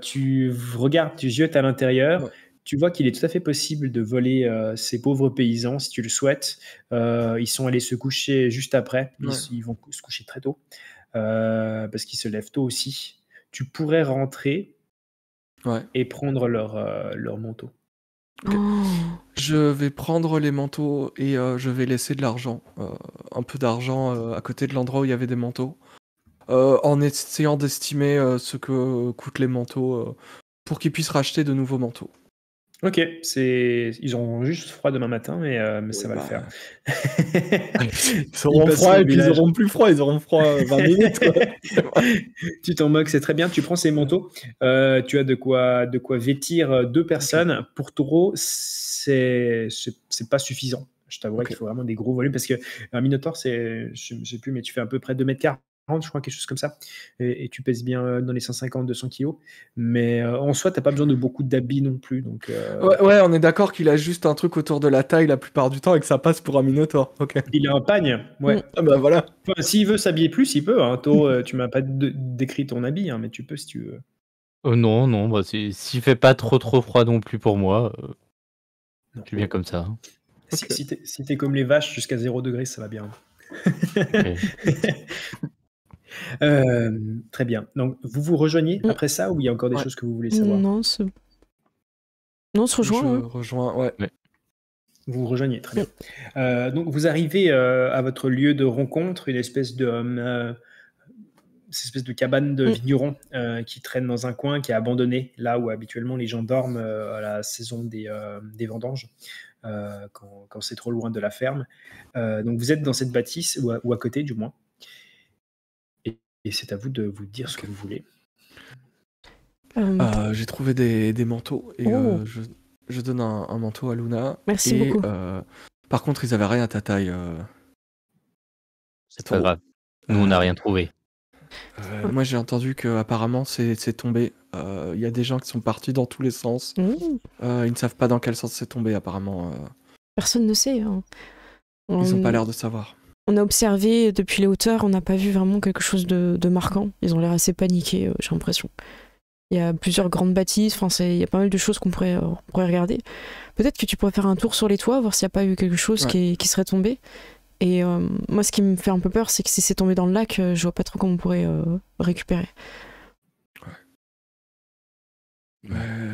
Tu regardes, tu jettes à l'intérieur. Ouais. Tu vois qu'il est tout à fait possible de voler ces pauvres paysans si tu le souhaites. Ils sont allés se coucher juste après. Ouais. Ils vont se coucher très tôt parce qu'ils se lèvent tôt aussi. Tu pourrais rentrer Ouais. et prendre leur manteau. Ok. Je vais prendre les manteaux et je vais laisser de l'argent, un peu d'argent à côté de l'endroit où il y avait des manteaux, en essayant d'estimer ce que coûtent les manteaux pour qu'ils puissent racheter de nouveaux manteaux. Ok, ils auront juste froid demain matin, mais ça va le faire. Ils auront froid et puis ils auront plus froid, ils auront froid 20 minutes. Quoi. Tu t'en moques, c'est très bien. Tu prends ces manteaux, tu as de quoi vêtir 2 personnes. Okay. Pour Taureau, c'est pas suffisant. Je t'avouerais qu'il faut vraiment des gros volumes parce que un Minotaure, je sais plus, mais tu fais à peu près 2,40 m, je crois, quelque chose comme ça. Et tu pèses bien dans les 150-200 kilos. Mais en soi, tu n'as pas besoin de beaucoup d'habits non plus. Donc, ouais, on est d'accord qu'il a juste un truc autour de la taille la plupart du temps et que ça passe pour un Minotaure. Okay. Il a un pagne, ouais. Ah bah voilà. Enfin, s'il veut s'habiller plus, il peut. Hein. Taureau, tu m'as pas décrit ton habit, hein, mais tu peux si tu veux. Non, bah, s'il fait pas trop froid non plus pour moi, je suis bien comme ça. Hein. Si t'es comme les vaches, jusqu'à 0 degré, ça va bien. Très bien. Donc, vous vous rejoignez après ça ou il y a encore des choses que vous voulez savoir? Non, on se rejoint. Je rejoins, ouais. Vous vous rejoignez, très bien. Donc, vous arrivez à votre lieu de rencontre, une espèce de cabane de vigneron qui traîne dans un coin, qui est abandonné, là où habituellement les gens dorment à la saison des vendanges, quand c'est trop loin de la ferme. Donc vous êtes dans cette bâtisse, ou à côté du moins, et c'est à vous de vous dire ce que vous voulez. J'ai trouvé des manteaux, et je donne un manteau à Luna. Merci beaucoup. Par contre, ils avaient rien à ta taille. C'est pas grave, nous on n'a rien trouvé. Moi j'ai entendu que apparemment c'est tombé. Il y a des gens qui sont partis dans tous les sens. Ils ne savent pas dans quel sens c'est tombé apparemment. Personne ne sait. Hein. Ils n'ont pas l'air de savoir. On a observé depuis les hauteurs, on n'a pas vu vraiment quelque chose de marquant. Ils ont l'air assez paniqués, j'ai l'impression. Il y a plusieurs grandes bâtisses, il y a pas mal de choses qu'on pourrait regarder. Peut-être que tu pourrais faire un tour sur les toits, voir s'il n'y a pas eu quelque chose qui serait tombé. Et moi, ce qui me fait un peu peur, c'est que si c'est tombé dans le lac, je vois pas trop comment on pourrait récupérer.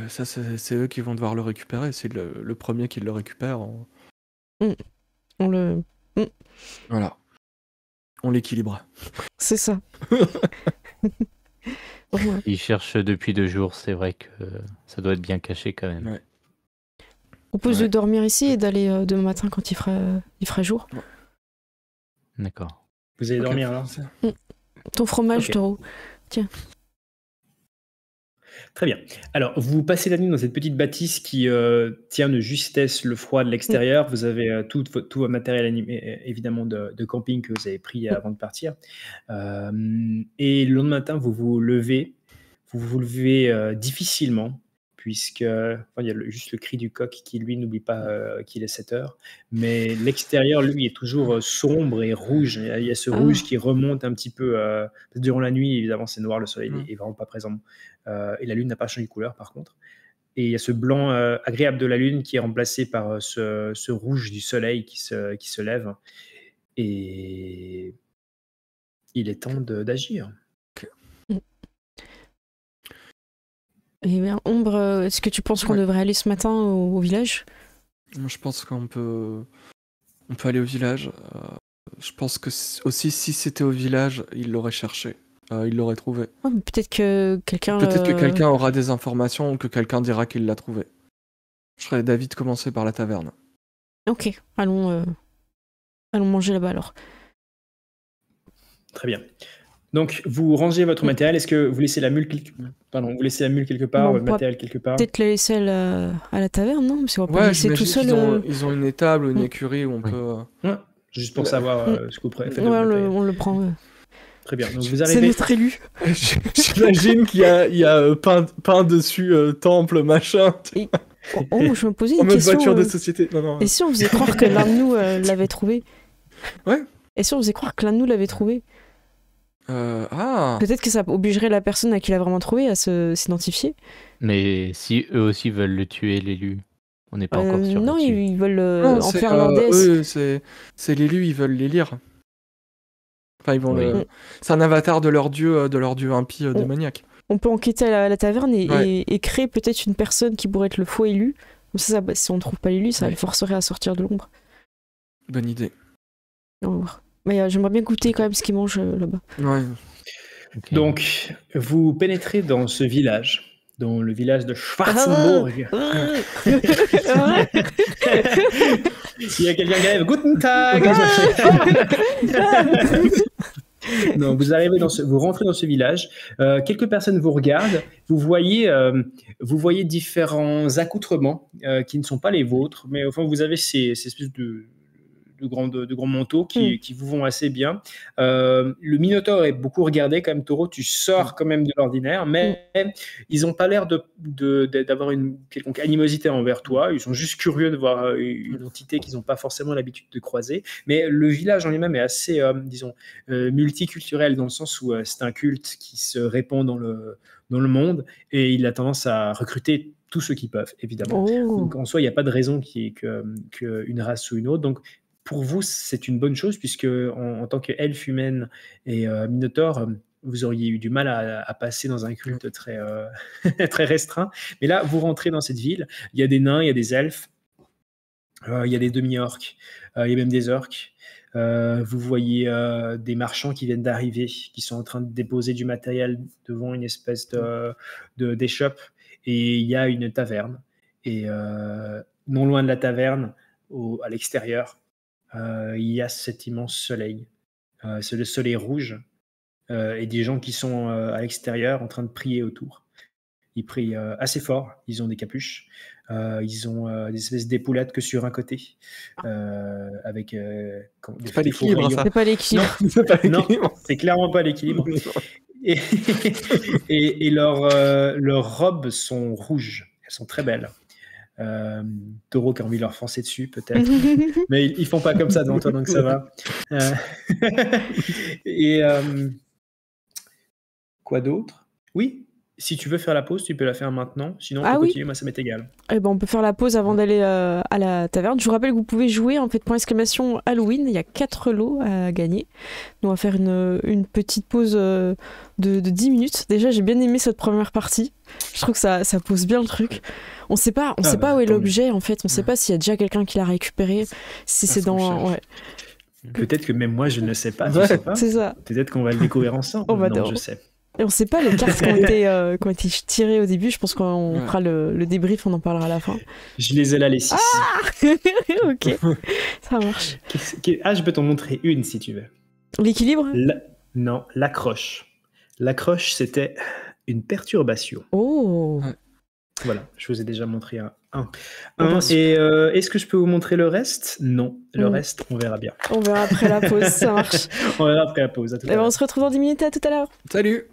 Ça, c'est eux qui vont devoir le récupérer. C'est le premier qui le récupère. Voilà. On l'équilibre. C'est ça. Ils cherchent depuis 2 jours, c'est vrai que ça doit être bien caché quand même. Ouais. On propose de dormir ici et d'aller demain matin quand il fera jour. D'accord. Vous allez dormir alors? Ton fromage, Taureau. Tiens. Très bien. Alors, vous passez la nuit dans cette petite bâtisse qui tient de justesse le froid de l'extérieur. Vous avez tout votre matériel évidemment de camping que vous avez pris avant de partir. Et le lendemain matin, vous vous levez difficilement, puisque il y a juste le cri du coq qui, lui, n'oublie pas qu'il est 7 heures. Mais l'extérieur, lui, est toujours sombre et rouge. Il y a ce rouge qui remonte un petit peu. Durant la nuit, évidemment, c'est noir, le soleil n'est vraiment pas présent. Et la lune n'a pas changé de couleur, par contre. Et il y a ce blanc agréable de la lune qui est remplacé par ce rouge du soleil qui se lève. Et il est temps d'agir. Eh bien, Ombre, est-ce que tu penses qu'on devrait aller ce matin au village? Je pense qu'on peut aller au village. Je pense que aussi, si c'était au village, il l'aurait cherché. Il l'aurait trouvé. Peut-être que quelqu'un... Peut-être que quelqu'un aura des informations ou que quelqu'un dira qu'il l'a trouvé. Je serais d'avis de commencer par la taverne. Ok, allons manger là-bas alors. Très bien. Donc, vous rangez votre matériel. Est-ce que vous laissez la mule quelque part, Bon, votre matériel quelque part? Peut-être la laisser à la taverne, non? Parce qu'on va pas Ouais, laisser tout j'imagine seul. qu'ils ont une étable ou une Mm. écurie où on Oui. peut... Ouais, juste pour savoir ce que vous faites de Ouais, votre matériel. on le prend. Ouais. Très bien. Donc, vous C'est arrivez. notre élu. J'imagine qu'il y a peint dessus temple, machin, Oh, je me posais en une mode question. voiture de société. Non, non. Et si on faisait croire que l'un de nous l'avait trouvé? Ouais. Et si on faisait croire que l'un de nous l'avait trouvé? Ah, Peut-être que ça obligerait la personne à qui l'a vraiment trouvé à s'identifier. Mais si eux aussi veulent le tuer, l'élu, on n'est pas encore sûr Non, là-dessus. ils veulent non, en c'est, faire leur déesse. eux, c'est l'élu, ils veulent les lire. Enfin, ils vont Oui. C'est un avatar de leur dieu impie Mm. démoniaque. On peut enquêter à la taverne Ouais. et créer peut-être une personne qui pourrait être le faux élu. Comme ça, si on ne trouve pas l'élu, ça Ouais. le forcerait à sortir de l'ombre. Bonne idée. On va voir. Mais j'aimerais bien goûter quand même ce qu'ils mangent là-bas. Ouais. Ok. Donc, vous pénétrez dans ce village, dans le village de Schwarzenburg. Il y a quelqu'un qui arrive. Guten Tag. Non, vous rentrez dans ce village. Quelques personnes vous regardent. Vous voyez différents accoutrements qui ne sont pas les vôtres, mais enfin vous avez ces espèces de grands manteaux qui vous vont assez bien. Le Minotaure est beaucoup regardé quand même. Taureau, tu sors quand même de l'ordinaire, mais ils n'ont pas l'air d'avoir une quelconque animosité envers toi. Ils sont juste curieux de voir une entité qu'ils n'ont pas forcément l'habitude de croiser. Mais le village en lui-même est assez, disons, multiculturel dans le sens où c'est un culte qui se répand dans le monde et il a tendance à recruter tous ceux qui peuvent, évidemment. Oh. Donc en soi, il n'y a pas de raison qu'il y ait qu'une race ou une autre. Donc pour vous, c'est une bonne chose puisque en tant qu'elfe humaine et minotaure, vous auriez eu du mal à passer dans un culte très, très restreint. Mais là, vous rentrez dans cette ville, il y a des nains, il y a des elfes, il y a des demi-orques, il y a même des orques. Vous voyez des marchands qui viennent d'arriver, qui sont en train de déposer du matériel devant une espèce d'échoppe. Et il y a une taverne. Et non loin de la taverne, à l'extérieur, il y a cet immense soleil. C'est le soleil rouge. Et des gens qui sont à l'extérieur en train de prier autour. Ils prient assez fort. Ils ont des capuches. Ils ont des espèces d'épaulettes que sur un côté. Avec C'est pas l'équilibre, ça. C'est pas l'équilibre. C'est pas Non, l'équilibre. c'est clairement pas l'équilibre. Et leurs robes sont rouges. Elles sont très belles. Taureau qui a envie de leur foncer dessus, peut-être. Mais ils font pas comme ça devant toi, donc ça va. Et quoi d'autre? Oui, si tu veux faire la pause, tu peux la faire maintenant. Sinon, on Ah peut oui. continuer, moi ça m'est égal. Eh ben, on peut faire la pause avant d'aller à la taverne. Je vous rappelle que vous pouvez jouer en fait point exclamation Halloween. Il y a 4 lots à gagner. Nous, on va faire une petite pause de 10 minutes. Déjà, j'ai bien aimé cette première partie. Je trouve que ça pose bien le truc. On sait pas où est tant mieux. l'objet en fait. On sait pas s'il y a déjà quelqu'un qui l'a récupéré. Si c'est ce qu'on dans. cherche. Ouais, Peut-être que même moi, je ne sais pas. Tu Ouais. sais pas. c'est ça. Peut-être qu'on va le découvrir ensemble. On va non, dans- je sais. Et on sait pas les cartes qui ont été tirées au début. Je pense qu'on Ouais. fera le débrief. On en parlera à la fin. Je les ai là, les 6. Ok, ça marche. Je peux t'en montrer une si tu veux. L'équilibre. Non, l'accroche. L'accroche, c'était une perturbation. Oh. Ouais. Voilà, je vous ai déjà montré un. bah, Et est-ce que je peux vous montrer le reste? Non, le Mm. reste, on verra bien. On verra après la pause. Ça marche. On verra après la pause. À tout à Eh ben, l'heure. on se retrouve dans 10 minutes. À tout à l'heure. Salut.